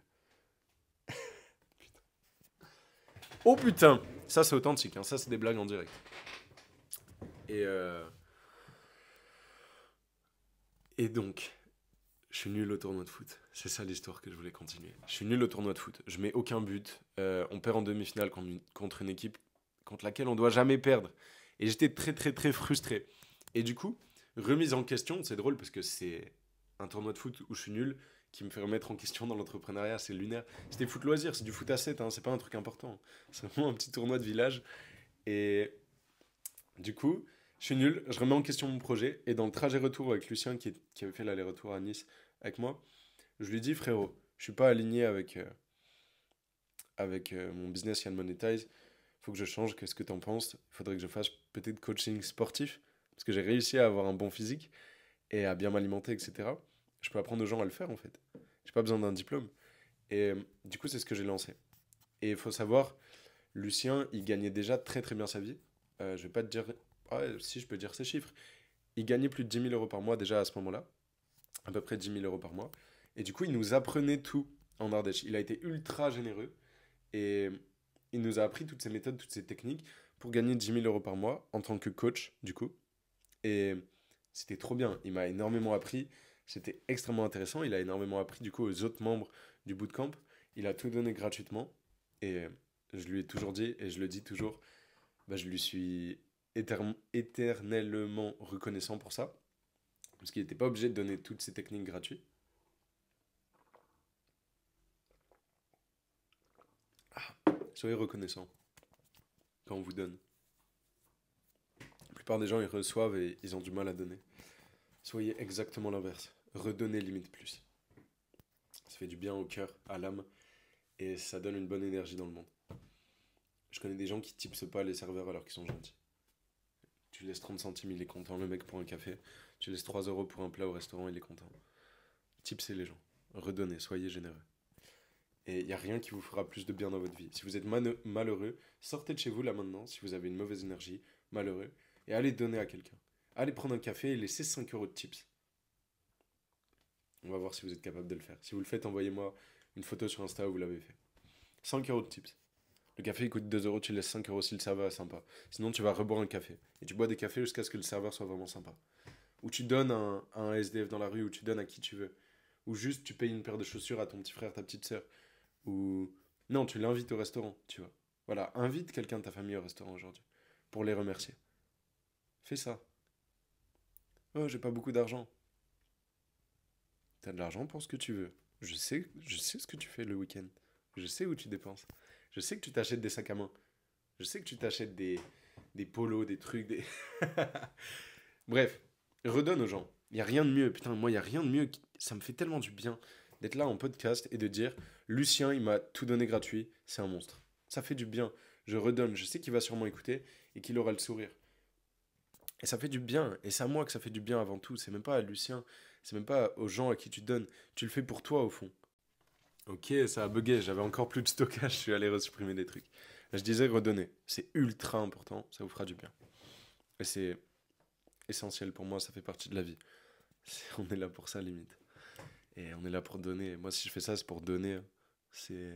Putain. Oh putain. Ça, c'est authentique, hein. Ça, c'est des blagues en direct. Et, et donc, je suis nul au tournoi de foot. C'est ça l'histoire que je voulais continuer. Je suis nul au tournoi de foot. Je mets aucun but. On perd en demi-finale contre une équipe contre laquelle on doit jamais perdre. Et j'étais très très très frustré. Et du coup, remise en question, c'est drôle parce que c'est un tournoi de foot où je suis nul qui me fait remettre en question dans l'entrepreneuriat, c'est lunaire. C'était foot loisir, c'est du foot à 7, hein, c'est pas un truc important. C'est vraiment un petit tournoi de village. Et du coup, je suis nul, je remets en question mon projet. Et dans le trajet retour avec Lucien qui avait fait l'aller-retour à Nice avec moi, je lui dis frérot, je suis pas aligné avec mon business Yann Monetize. Faut que je change, qu'est-ce que t'en penses? Il faudrait que je fasse peut-être coaching sportif, parce que j'ai réussi à avoir un bon physique et à bien m'alimenter, etc. Je peux apprendre aux gens à le faire en fait. J'ai pas besoin d'un diplôme. Et du coup, c'est ce que j'ai lancé. Et il faut savoir, Lucien, il gagnait déjà très très bien sa vie. Je vais pas te dire. Ah, ouais, si, je peux dire ses chiffres. Il gagnait plus de 10 000 € par mois déjà à ce moment-là. À peu près 10 000 € par mois. Et du coup, il nous apprenait tout en Ardèche. Il a été ultra généreux. Et il nous a appris toutes ces méthodes, toutes ces techniques pour gagner 10 000 € par mois en tant que coach, du coup. Et c'était trop bien. Il m'a énormément appris. C'était extrêmement intéressant. Il a énormément appris, du coup, aux autres membres du bootcamp. Il a tout donné gratuitement. Et je lui ai toujours dit, et je le dis toujours, bah, je lui suis éternellement reconnaissant pour ça. Parce qu'il n'était pas obligé de donner toutes ces techniques gratuites. Soyez reconnaissant quand on vous donne. La plupart des gens, ils reçoivent et ils ont du mal à donner. Soyez exactement l'inverse. Redonnez limite plus. Ça fait du bien au cœur, à l'âme, et ça donne une bonne énergie dans le monde. Je connais des gens qui tipsent pas les serveurs alors qu'ils sont gentils. Tu laisses 30 centimes, il est content. Le mec pour un café. Tu laisses 3 euros pour un plat au restaurant, il est content. Tipsez les gens. Redonnez, soyez généreux. Et il n'y a rien qui vous fera plus de bien dans votre vie. Si vous êtes malheureux, sortez de chez vous là maintenant, si vous avez une mauvaise énergie, malheureux, et allez donner à quelqu'un. Allez prendre un café et laissez 5 euros de tips. On va voir si vous êtes capable de le faire. Si vous le faites, envoyez-moi une photo sur Insta où vous l'avez fait. 5 euros de tips. Le café il coûte 2 euros, tu laisses 5 euros si le serveur est sympa. Sinon, tu vas reboire un café. Et tu bois des cafés jusqu'à ce que le serveur soit vraiment sympa. Ou tu donnes à un SDF dans la rue, ou tu donnes à qui tu veux. Ou juste tu payes une paire de chaussures à ton petit frère, ta petite sœur. Ou non, tu l'invites au restaurant, tu vois. Voilà, invite quelqu'un de ta famille au restaurant aujourd'hui pour les remercier. Fais ça. Oh, j'ai pas beaucoup d'argent. T'as de l'argent pour ce que tu veux. Je sais ce que tu fais le week-end. Je sais où tu dépenses. Je sais que tu t'achètes des sacs à main. Je sais que tu t'achètes des polos, des trucs, des... Bref, redonne aux gens. Il n'y a rien de mieux. Putain, moi, il n'y a rien de mieux. Ça me fait tellement du bien d'être là en podcast et de dire Lucien, il m'a tout donné gratuit. C'est un monstre. Ça fait du bien. Je redonne. Je sais qu'il va sûrement écouter et qu'il aura le sourire. Et ça fait du bien. Et c'est à moi que ça fait du bien avant tout. C'est même pas à Lucien. C'est même pas aux gens à qui tu donnes. Tu le fais pour toi, au fond. Ok, ça a bugué. J'avais encore plus de stockage. Je suis allé resupprimer des trucs. Je disais redonner. C'est ultra important. Ça vous fera du bien. Et c'est essentiel pour moi. Ça fait partie de la vie. On est là pour ça, limite. Et on est là pour donner. Moi, si je fais ça, c'est pour donner. C'est.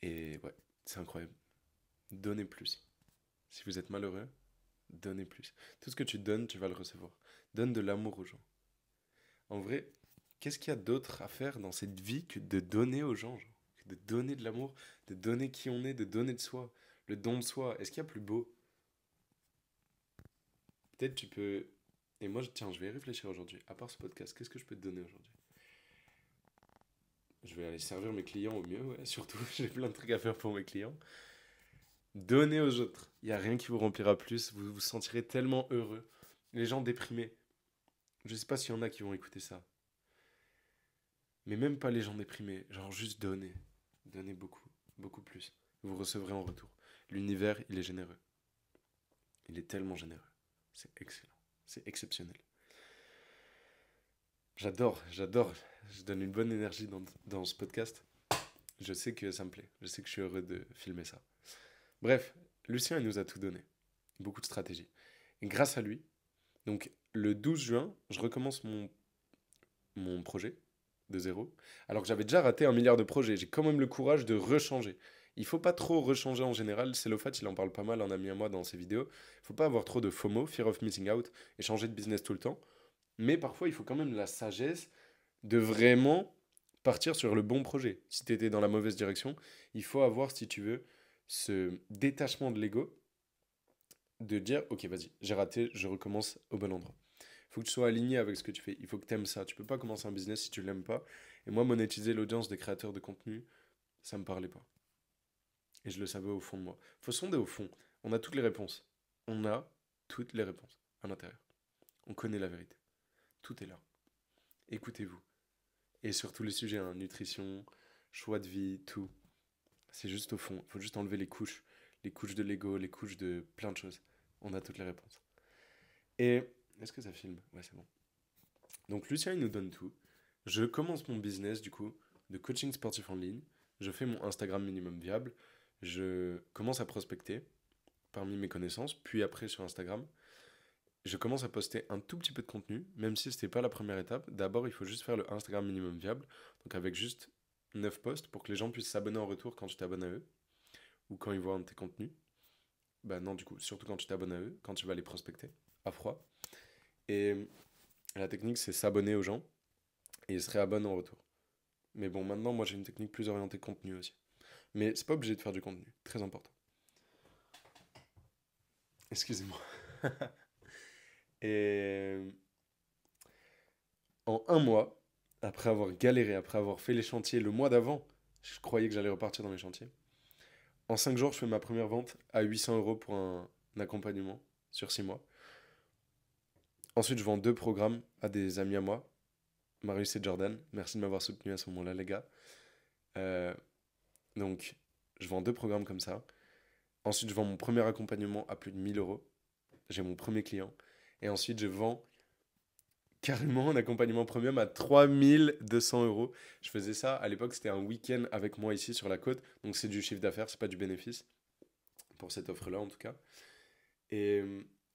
Et ouais, c'est incroyable. Donnez plus. Si vous êtes malheureux, donnez plus. Tout ce que tu donnes, tu vas le recevoir. Donne de l'amour aux gens. En vrai, qu'est-ce qu'il y a d'autre à faire dans cette vie que de donner aux gens, genre que de donner de l'amour, de donner qui on est, de donner de soi. Le don de soi. Est-ce qu'il y a plus beau? Peut-être tu peux. Et moi, tiens, je vais y réfléchir aujourd'hui. À part ce podcast, qu'est-ce que je peux te donner aujourd'hui? Je vais aller servir mes clients au mieux, ouais. Surtout, j'ai plein de trucs à faire pour mes clients. Donnez aux autres. Il n'y a rien qui vous remplira plus. Vous vous sentirez tellement heureux. Les gens déprimés. Je sais pas s'il y en a qui vont écouter ça. Mais même pas les gens déprimés. Genre juste donnez. Donnez beaucoup. Beaucoup plus. Vous recevrez en retour. L'univers, il est généreux. Il est tellement généreux. C'est excellent. C'est exceptionnel. J'adore, j'adore. Je donne une bonne énergie dans ce podcast. Je sais que ça me plaît. Je sais que je suis heureux de filmer ça. Bref, Lucien, il nous a tout donné. Beaucoup de stratégies. Et grâce à lui, donc le 12 juin, je recommence mon projet de zéro. Alors que j'avais déjà raté 1 milliard de projets. J'ai quand même le courage de rechanger. Il faut pas trop rechanger en général. Celofat, il en parle pas mal, un ami à moi dans ses vidéos. Il faut pas avoir trop de FOMO, Fear of Missing Out, et changer de business tout le temps. Mais parfois, il faut quand même la sagesse de vraiment partir sur le bon projet. Si tu étais dans la mauvaise direction, il faut avoir, si tu veux, ce détachement de l'ego, de dire, ok, vas-y, j'ai raté, je recommence au bon endroit. Il faut que tu sois aligné avec ce que tu fais. Il faut que tu aimes ça. Tu peux pas commencer un business si tu l'aimes pas. Et moi, monétiser l'audience des créateurs de contenu, ça me parlait pas. Et je le savais au fond de moi. Il faut sonder au fond. On a toutes les réponses. On a toutes les réponses à l'intérieur. On connaît la vérité. Tout est là. Écoutez-vous. Et sur tous les sujets, hein, nutrition, choix de vie, tout. C'est juste au fond. Il faut juste enlever les couches de l'ego, les couches de plein de choses. On a toutes les réponses. Et est-ce que ça filme? Ouais, c'est bon. Donc Lucien, il nous donne tout. Je commence mon business, du coup, de coaching sportif en ligne. Je fais mon Instagram minimum viable. Je commence à prospecter parmi mes connaissances, puis après sur Instagram. Je commence à poster un tout petit peu de contenu, même si ce n'était pas la première étape. D'abord, il faut juste faire le Instagram minimum viable, donc avec juste 9 posts pour que les gens puissent s'abonner en retour quand tu t'abonnes à eux, ou quand ils voient un de tes contenus. Bah non, du coup, surtout quand tu t'abonnes à eux, quand tu vas les prospecter, à froid. Et la technique, c'est s'abonner aux gens, et ils se réabonnent en retour. Mais bon, maintenant, moi, j'ai une technique plus orientée contenu aussi. Mais c'est pas obligé de faire du contenu, très important. Excusez-moi. Et en 1 mois, après avoir galéré, après avoir fait les chantiers le mois d'avant, je croyais que j'allais repartir dans les chantiers. En 5 jours, je fais ma première vente à 800 euros pour un accompagnement sur 6 mois. Ensuite, je vends 2 programmes à des amis à moi, Marius et Jordan. Merci de m'avoir soutenu à ce moment-là, les gars. Euh, donc, je vends 2 programmes comme ça. Ensuite, je vends mon premier accompagnement à plus de 1 000 euros. J'ai mon premier client. Et ensuite, je vends carrément un accompagnement premium à 3 200 euros. Je faisais ça, à l'époque, c'était un week-end avec moi ici sur la côte. Donc, c'est du chiffre d'affaires, c'est pas du bénéfice. Pour cette offre-là, en tout cas. Et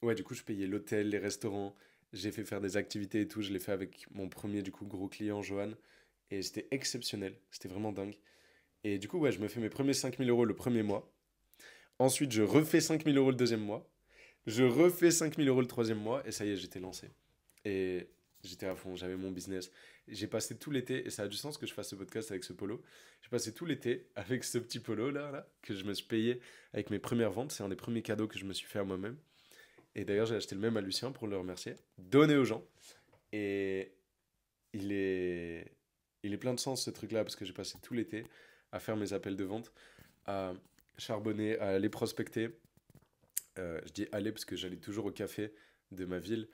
ouais, du coup, je payais l'hôtel, les restaurants. J'ai fait faire des activités et tout. Je l'ai fait avec mon premier, du coup, gros client, Johan. Et c'était exceptionnel. C'était vraiment dingue. Et du coup, ouais, je me fais mes premiers 5 000 euros le premier mois. Ensuite, je refais 5 000 euros le deuxième mois. Je refais 5 000 euros le troisième mois. Et ça y est, j'étais lancé. Et j'étais à fond, j'avais mon business. J'ai passé tout l'été, et ça a du sens que je fasse ce podcast avec ce polo. J'ai passé tout l'été avec ce petit polo là, que je me suis payé avec mes premières ventes. C'est un des premiers cadeaux que je me suis fait à moi-même. Et d'ailleurs, j'ai acheté le même à Lucien pour le remercier. Donné aux gens. Et il est, il est plein de sens ce truc-là, parce que j'ai passé tout l'été à faire mes appels de vente, à charbonner, à aller prospecter. Je dis aller parce que j'allais toujours au café de ma ville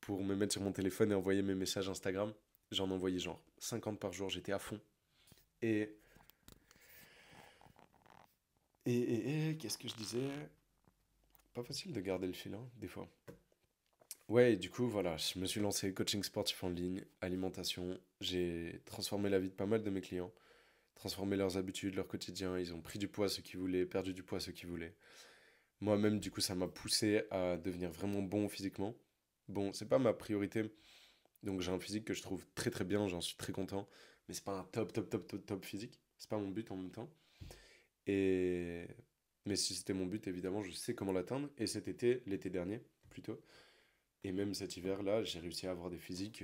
pour me mettre sur mon téléphone et envoyer mes messages Instagram. J'en envoyais genre 50 par jour, j'étais à fond. Et, qu'est-ce que je disais? Pas facile de garder le fil, hein, des fois. Ouais, et du coup, voilà, je me suis lancé coaching sportif en ligne, alimentation. J'ai transformé la vie de pas mal de mes clients, transformé leurs habitudes, leur quotidien. Ils ont pris du poids ceux qui voulaient, perdu du poids ceux qui voulaient. Moi-même, du coup, ça m'a poussé à devenir vraiment bon physiquement. Bon, c'est pas ma priorité, donc j'ai un physique que je trouve très très bien, j'en suis très content, mais c'est pas un top top top top top physique, c'est pas mon but en même temps. Et mais si c'était mon but, évidemment, je sais comment l'atteindre. Et cet été, l'été dernier plutôt, et même cet hiver-là, j'ai réussi à avoir des physiques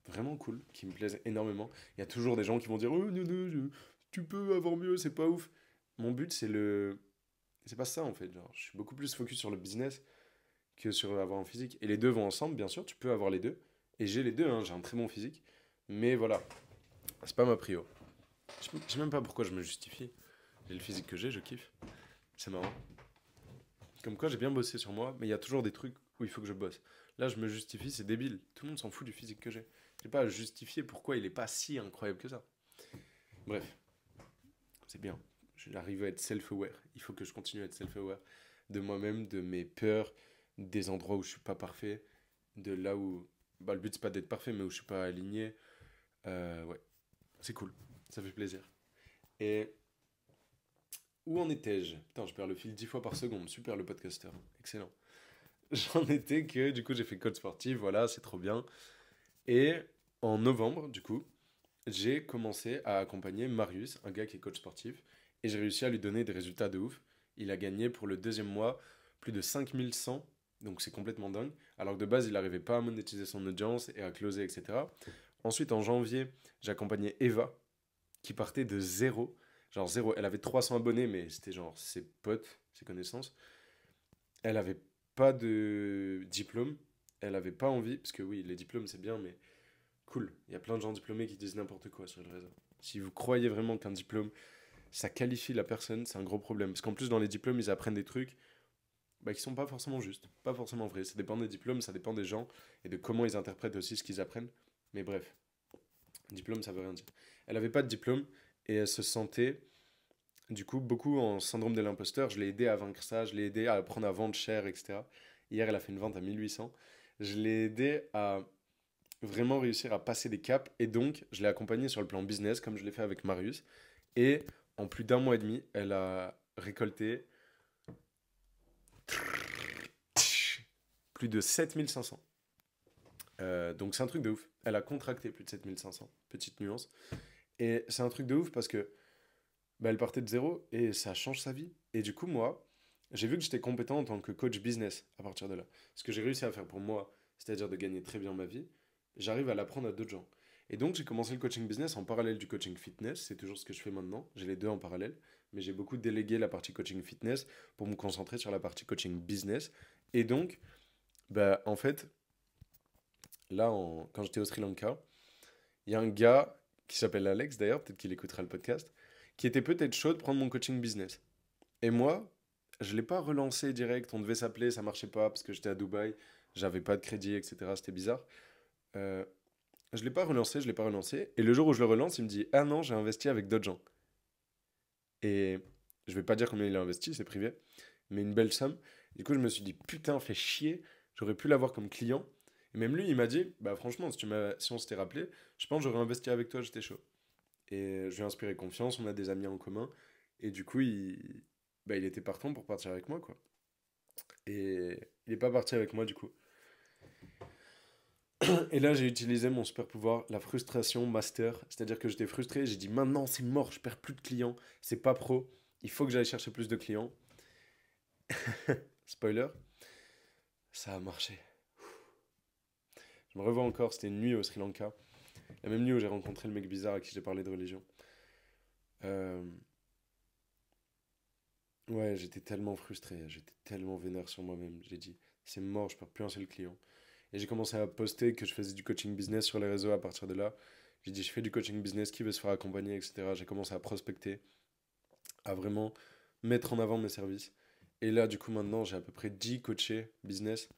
vraiment cool, qui me plaisent énormément. Il y a toujours des gens qui vont dire: oh non, non, tu peux avoir mieux, c'est pas ouf. Mon but, c'est pas ça en fait. Genre, je suis beaucoup plus focus sur le business que sur avoir un physique. Et les deux vont ensemble, bien sûr, tu peux avoir les deux. Et j'ai les deux, hein, j'ai un très bon physique. Mais voilà, c'est pas ma prio. Je sais même pas pourquoi je me justifie. J'ai le physique que j'ai, je kiffe. C'est marrant. Comme quoi j'ai bien bossé sur moi, mais il y a toujours des trucs où il faut que je bosse. Là, je me justifie, c'est débile. Tout le monde s'en fout du physique que j'ai. J'ai pas à justifier pourquoi il est pas si incroyable que ça. Bref, c'est bien. J'arrive à être self-aware. Il faut que je continue à être self-aware de moi-même, de mes peurs, des endroits où je suis pas parfait, de là où. Bah, le but, c'est pas d'être parfait, mais où je suis pas aligné. Ouais, c'est cool. Ça fait plaisir. Et où en étais-je? Putain, je perds le fil 10 fois par seconde. Super le podcasteur. Excellent. J'en étais que, du coup, j'ai fait coach sportif. Voilà, c'est trop bien. Et en novembre, du coup, j'ai commencé à accompagner Marius, un gars qui est coach sportif. Et j'ai réussi à lui donner des résultats de ouf. Il a gagné pour le deuxième mois plus de 5100. Donc c'est complètement dingue. Alors que de base, il n'arrivait pas à monétiser son audience et à closer, etc. Ensuite, en janvier, j'ai accompagné Eva, qui partait de zéro. Genre zéro. Elle avait 300 abonnés, mais c'était genre ses potes, ses connaissances. Elle avait pas de diplôme. Elle avait pas envie, parce que oui, les diplômes c'est bien, mais cool. Il y a plein de gens diplômés qui disent n'importe quoi sur le réseau. Si vous croyez vraiment qu'un diplôme, ça qualifie la personne, c'est un gros problème. Parce qu'en plus, dans les diplômes, ils apprennent des trucs bah, qui sont pas forcément justes, pas forcément vrais. Ça dépend des diplômes, ça dépend des gens et de comment ils interprètent aussi ce qu'ils apprennent. Mais bref, diplôme, ça veut rien dire. Elle avait pas de diplôme et elle se sentait, du coup, beaucoup en syndrome de l'imposteur. Je l'ai aidé à vaincre ça, je l'ai aidé à apprendre à vendre cher, etc. Hier, elle a fait une vente à 1800. Je l'ai aidé à vraiment réussir à passer des caps et donc je l'ai accompagnée sur le plan business comme je l'ai fait avec Marius. Et en plus d'un mois et demi, elle a récolté plus de 7500. Donc c'est un truc de ouf. Elle a contracté plus de 7500, petite nuance. Et c'est un truc de ouf parce que bah, elle partait de zéro et ça change sa vie. Et du coup, moi, j'ai vu que j'étais compétent en tant que coach business à partir de là. Ce que j'ai réussi à faire pour moi, c'est-à-dire de gagner très bien ma vie, j'arrive à l'apprendre à d'autres gens. Et donc, j'ai commencé le coaching business en parallèle du coaching fitness. C'est toujours ce que je fais maintenant. J'ai les deux en parallèle. Mais j'ai beaucoup délégué la partie coaching fitness pour me concentrer sur la partie coaching business. Et donc, bah, en fait, là, quand j'étais au Sri Lanka, il y a un gars qui s'appelle Alex d'ailleurs, peut-être qu'il écoutera le podcast, qui était peut-être chaud de prendre mon coaching business. Et moi, je ne l'ai pas relancé direct, on devait s'appeler, ça marchait pas parce que j'étais à Dubaï, j'avais pas de crédit, etc. C'était bizarre. Euh, je l'ai pas relancé, je l'ai pas relancé. Et le jour où je le relance, il me dit: ah non, j'ai investi avec d'autres gens. Et Je vais pas dire combien il a investi, c'est privé, mais une belle somme. Du coup, je me suis dit, putain, fais chier, j'aurais pu l'avoir comme client. Et même lui, il m'a dit, bah franchement, si on s'était rappelé, je pense que j'aurais investi avec toi, j'étais chaud. Et je lui ai inspiré confiance, on a des amis en commun. Et du coup, il était partant pour partir avec moi, quoi. Et il est pas parti avec moi, du coup. Et là, j'ai utilisé mon super pouvoir, la frustration master. C'est-à-dire que j'étais frustré, j'ai dit maintenant c'est mort, je perds plus de clients, c'est pas pro, il faut que j'aille chercher plus de clients. Spoiler, ça a marché. Je me revois encore, c'était une nuit au Sri Lanka, la même nuit où j'ai rencontré le mec bizarre à qui j'ai parlé de religion. Euh, ouais, j'étais tellement frustré, j'étais tellement vénère sur moi-même. J'ai dit c'est mort, je perds plus un seul client. Et j'ai commencé à poster que je faisais du coaching business sur les réseaux à partir de là. J'ai dit je fais du coaching business, qui veut se faire accompagner, etc. J'ai commencé à prospecter, à vraiment mettre en avant mes services. Et là, du coup, maintenant, j'ai à peu près 10 coachés business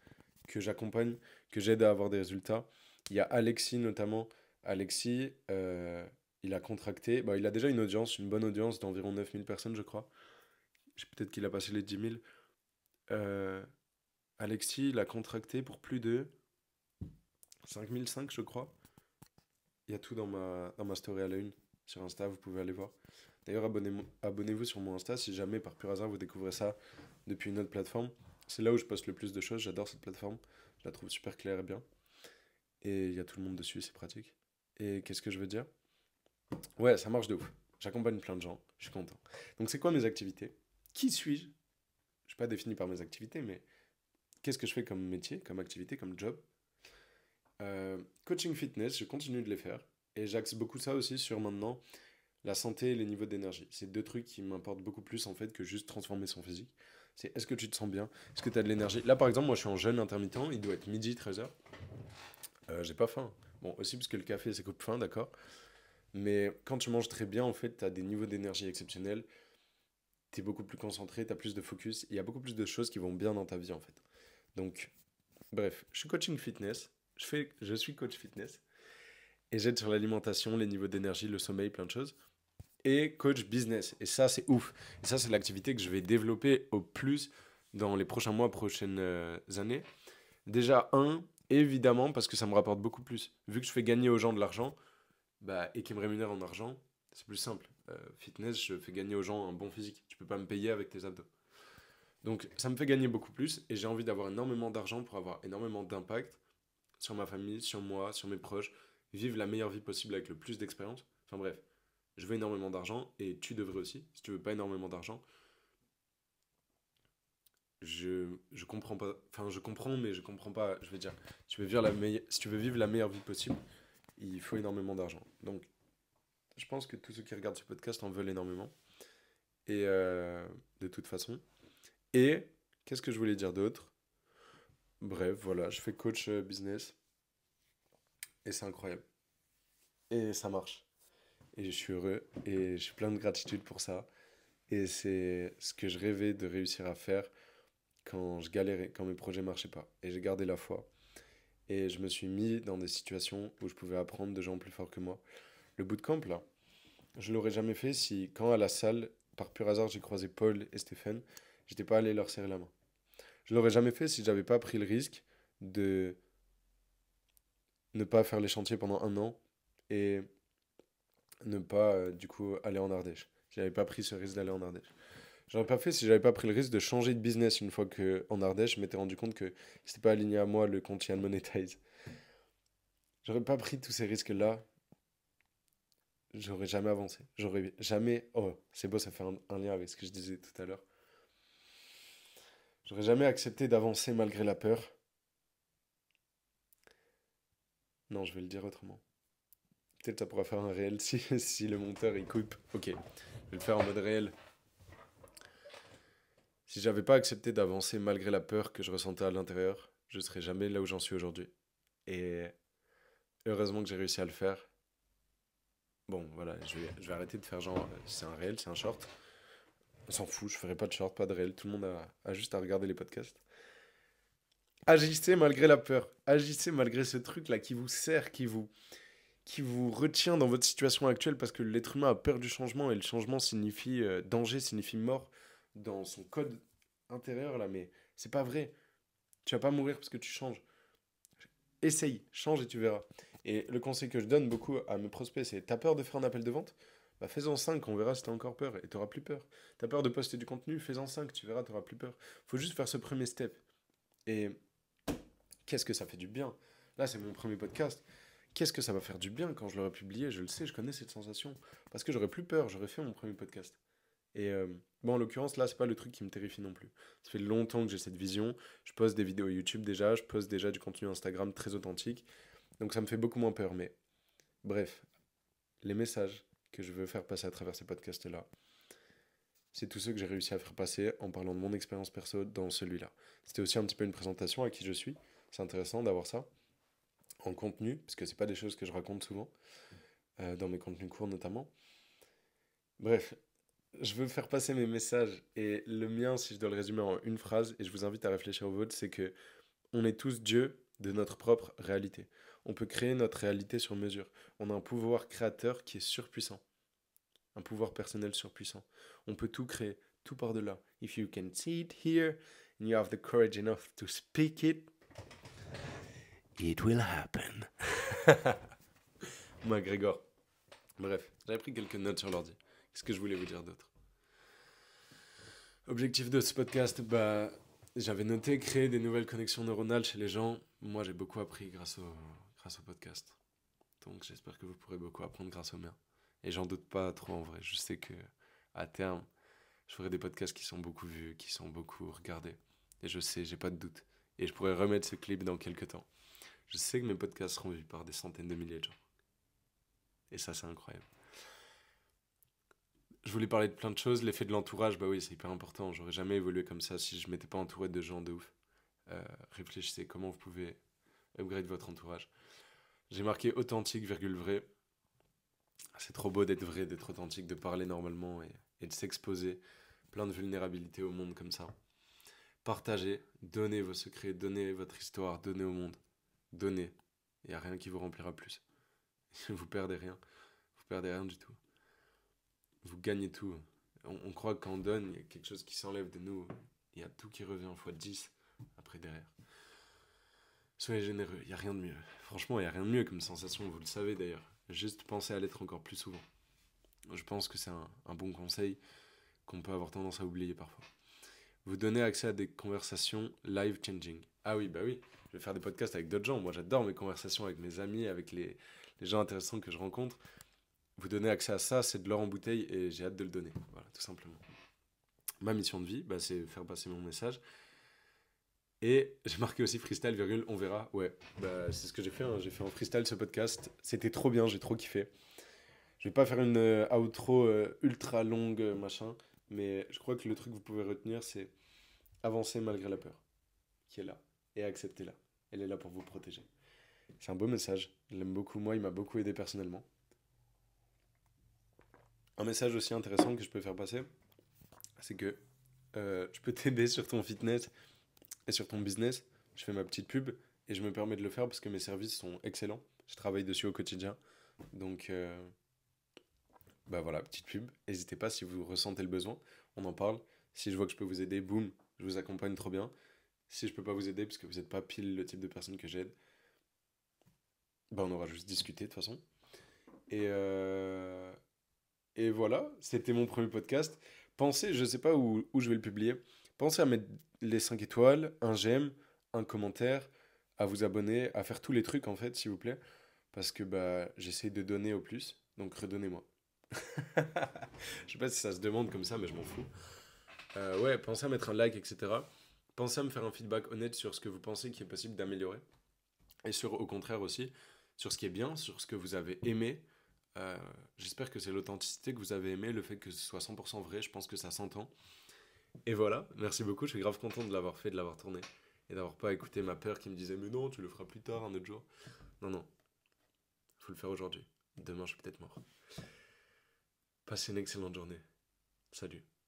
que j'accompagne, que j'aide à avoir des résultats. Il y a Alexis notamment. Alexis, il a contracté, bah, il a déjà une audience, une bonne audience d'environ 9000 personnes, je crois. Peut-être qu'il a passé les 10 000. Euh, Alexis, il a contracté pour plus de 5005, je crois. Il y a tout dans ma story à la une sur Insta, vous pouvez aller voir. D'ailleurs, abonnez-vous sur mon Insta si jamais par pur hasard vous découvrez ça depuis une autre plateforme. C'est là où je poste le plus de choses, j'adore cette plateforme. Je la trouve super claire et bien. Et il y a tout le monde dessus, c'est pratique. Et qu'est-ce que je veux dire? Ouais, ça marche de ouf. J'accompagne plein de gens, je suis content. Donc c'est quoi mes activités? Qui suis-je? Je ne suis pas défini par mes activités, mais qu'est-ce que je fais comme métier, comme activité, comme job? Coaching fitness, je continue de les faire. Et j'axe beaucoup ça aussi sur maintenant la santé et les niveaux d'énergie. C'est deux trucs qui m'importent beaucoup plus en fait que juste transformer son physique. C'est est-ce que tu te sens bien? Est-ce que tu as de l'énergie? Là par exemple, moi je suis en jeûne intermittent, il doit être midi 13h. J'ai pas faim. Bon, aussi parce que le café c'est coupe-faim, d'accord. Mais quand tu manges très bien, en fait, tu as des niveaux d'énergie exceptionnels. Tu es beaucoup plus concentré, tu as plus de focus. Il y a beaucoup plus de choses qui vont bien dans ta vie en fait. Donc, bref, je suis coaching fitness. Je suis coach fitness. Et j'aide sur l'alimentation, les niveaux d'énergie, le sommeil, plein de choses. Et coach business. Et ça, c'est ouf. Et ça, c'est l'activité que je vais développer au plus dans les prochains mois, prochaines années. Déjà, évidemment, parce que ça me rapporte beaucoup plus. Vu que je fais gagner aux gens de l'argent, bah, et qu'ils me rémunèrent en argent, c'est plus simple. Fitness, je fais gagner aux gens un bon physique. Tu peux pas me payer avec tes abdos. Donc, ça me fait gagner beaucoup plus et j'ai envie d'avoir énormément d'argent pour avoir énormément d'impact sur ma famille, sur moi, sur mes proches, vivre la meilleure vie possible avec le plus d'expérience. Enfin bref, je veux énormément d'argent et tu devrais aussi. Si tu veux pas énormément d'argent, je comprends pas. Enfin, je comprends, mais je comprends pas. Je veux dire, si tu veux vivre la meilleure vie possible, il faut énormément d'argent. Donc, je pense que tous ceux qui regardent ce podcast en veulent énormément. Et de toute façon. Et qu'est-ce que je voulais dire d'autre? Bref, voilà, je fais coach business et c'est incroyable. Et ça marche. Et je suis heureux et j'ai plein de gratitude pour ça. Et c'est ce que je rêvais de réussir à faire quand je galérais, quand mes projets marchaient pas. Et j'ai gardé la foi. Et je me suis mis dans des situations où je pouvais apprendre de gens plus forts que moi. Le bootcamp, là, je l'aurais jamais fait si, quand à la salle, par pur hasard, j'ai croisé Paul et Stéphane, j'étais pas allé leur serrer la main. Je l'aurais jamais fait si j'avais pas pris le risque de ne pas faire les chantiers pendant un an et ne pas, du coup, aller en Ardèche. J'avais pas pris ce risque d'aller en Ardèche. J'aurais pas fait si j'avais pas pris le risque de changer de business une fois que en Ardèche, je m'étais rendu compte que c'était pas aligné à moi le compte Yann Monetize. J'aurais pas pris tous ces risques-là, j'aurais jamais avancé. J'aurais jamais. Oh, c'est beau, ça fait un lien avec ce que je disais tout à l'heure. J'aurais jamais accepté d'avancer malgré la peur. Non, je vais le dire autrement. Peut-être ça pourra faire un réel si, si le monteur il coupe. Ok, je vais le faire en mode réel. Si j'avais pas accepté d'avancer malgré la peur que je ressentais à l'intérieur, je serais jamais là où j'en suis aujourd'hui. Et heureusement que j'ai réussi à le faire. Bon, voilà, je vais arrêter de faire genre, c'est un réel, c'est un short. On s'en fout, je ferai pas de short, pas de réel. Tout le monde a juste à regarder les podcasts. Agissez malgré la peur. Agissez malgré ce truc-là qui vous sert, qui vous retient dans votre situation actuelle parce que l'être humain a peur du changement et le changement signifie danger, signifie mort dans son code intérieur là, mais c'est pas vrai. Tu vas pas mourir parce que tu changes. Essaye, change et tu verras. Et le conseil que je donne beaucoup à mes prospects, c'est t'as peur de faire un appel de vente? Bah fais-en 5, on verra si t'as encore peur et t'auras plus peur. T'as peur de poster du contenu? Fais-en 5, tu verras, t'auras plus peur. Faut juste faire ce premier step. Et qu'est-ce que ça fait du bien? Là, c'est mon premier podcast. Qu'est-ce que ça va faire du bien quand je l'aurai publié? Je le sais, je connais cette sensation. Parce que j'aurais plus peur, j'aurais fait mon premier podcast. Et bon, en l'occurrence, là, c'est pas le truc qui me terrifie non plus. Ça fait longtemps que j'ai cette vision. Je poste des vidéos YouTube déjà, je poste déjà du contenu Instagram très authentique. Donc ça me fait beaucoup moins peur. Mais bref, les messages que je veux faire passer à travers ces podcasts-là, c'est tous ceux que j'ai réussi à faire passer en parlant de mon expérience perso dans celui-là. C'était aussi un petit peu une présentation à qui je suis. C'est intéressant d'avoir ça en contenu, parce que c'est pas des choses que je raconte souvent, dans mes contenus courts notamment. Bref, je veux faire passer mes messages et le mien, si je dois le résumer en une phrase, et je vous invite à réfléchir au vôtre, c'est que on est tous dieux de notre propre réalité. On peut créer notre réalité sur mesure. On a un pouvoir créateur qui est surpuissant, un pouvoir personnel surpuissant. On peut tout créer, tout par-delà. If you can see it here, and you have the courage enough to speak it, it will happen. Moi, Grégor. Bref, j'avais pris quelques notes sur l'ordi. Qu'est-ce que je voulais vous dire d'autre? Objectif de ce podcast, bah, j'avais noté créer des nouvelles connexions neuronales chez les gens. Moi, j'ai beaucoup appris grâce au podcast. Donc, j'espère que vous pourrez beaucoup apprendre grâce au mien. Et j'en doute pas trop en vrai. Je sais que à terme, je ferai des podcasts qui sont beaucoup vus, qui sont beaucoup regardés. Et je sais, j'ai pas de doute. Et je pourrais remettre ce clip dans quelques temps. Je sais que mes podcasts seront vus par des centaines de milliers de gens. Et ça, c'est incroyable. Je voulais parler de plein de choses. L'effet de l'entourage, bah oui, c'est hyper important. J'aurais jamais évolué comme ça si je m'étais pas entouré de gens de ouf. Réfléchissez comment vous pouvez upgrade votre entourage. J'ai marqué authentique, virgule vrai. C'est trop beau d'être vrai, d'être authentique, de parler normalement et de s'exposer. Plein de vulnérabilité au monde comme ça. Partagez, donnez vos secrets, donnez votre histoire, donnez au monde. Donnez. Il n'y a rien qui vous remplira plus. Vous perdez rien. Vous perdez rien du tout. Vous gagnez tout. On croit que quand on donne, il y a quelque chose qui s'enlève de nous. Il y a tout qui revient en fois 10 après derrière. Soyez généreux, il n'y a rien de mieux. Franchement, il n'y a rien de mieux comme sensation, vous le savez d'ailleurs. Juste pensez à l'être encore plus souvent. Je pense que c'est un bon conseil qu'on peut avoir tendance à oublier parfois. Vous donnez accès à des conversations life-changing. Ah oui, bah oui, je vais faire des podcasts avec d'autres gens. Moi, j'adore mes conversations avec mes amis, avec les gens intéressants que je rencontre. Vous donnez accès à ça, c'est de l'or en bouteille et j'ai hâte de le donner. Voilà, tout simplement. Ma mission de vie, bah, c'est faire passer mon message. Et j'ai marqué aussi freestyle, virgule, on verra. Ouais, bah, c'est ce que j'ai fait. J'ai fait en freestyle ce podcast. C'était trop bien, j'ai trop kiffé. Je vais pas faire une outro ultra longue, machin. Mais je crois que le truc que vous pouvez retenir, c'est avancer malgré la peur qui est là. Et acceptez-la. Elle est là pour vous protéger. C'est un beau message. Je l'aime beaucoup. Moi, il m'a beaucoup aidé personnellement. Un message aussi intéressant que je peux faire passer, c'est que je peux t'aider sur ton fitness et sur ton business. Je fais ma petite pub et je me permets de le faire parce que mes services sont excellents. Je travaille dessus au quotidien. Donc, bah voilà, petite pub. N'hésitez pas si vous ressentez le besoin. On en parle. Si je vois que je peux vous aider, boum, je vous accompagne trop bien. Si je peux pas vous aider parce que vous n'êtes pas pile le type de personne que j'aide, bah on aura juste discuté de toute façon. Et, euh, et voilà, c'était mon premier podcast. Pensez, je sais pas où je vais le publier. Pensez à mettre les 5 étoiles, un j'aime, un commentaire, à vous abonner, à faire tous les trucs en fait, s'il vous plaît. Parce que bah j'essaie de donner au plus, donc redonnez-moi. Je sais pas si ça se demande comme ça, mais je m'en fous. Ouais, pensez à mettre un like, etc. Pensez à me faire un feedback honnête sur ce que vous pensez qui est possible d'améliorer. Et sur, au contraire aussi, sur ce qui est bien, sur ce que vous avez aimé. Euh, J'espère que c'est l'authenticité que vous avez aimé, le fait que ce soit 100% vrai, je pense que ça s'entend. Et voilà, merci beaucoup, je suis grave content de l'avoir fait, de l'avoir tourné. Et d'avoir pas écouté ma peur qui me disait mais non, tu le feras plus tard, un autre jour. Non, non, faut le faire aujourd'hui. Demain, je suis peut-être mort. Passez une excellente journée. Salut.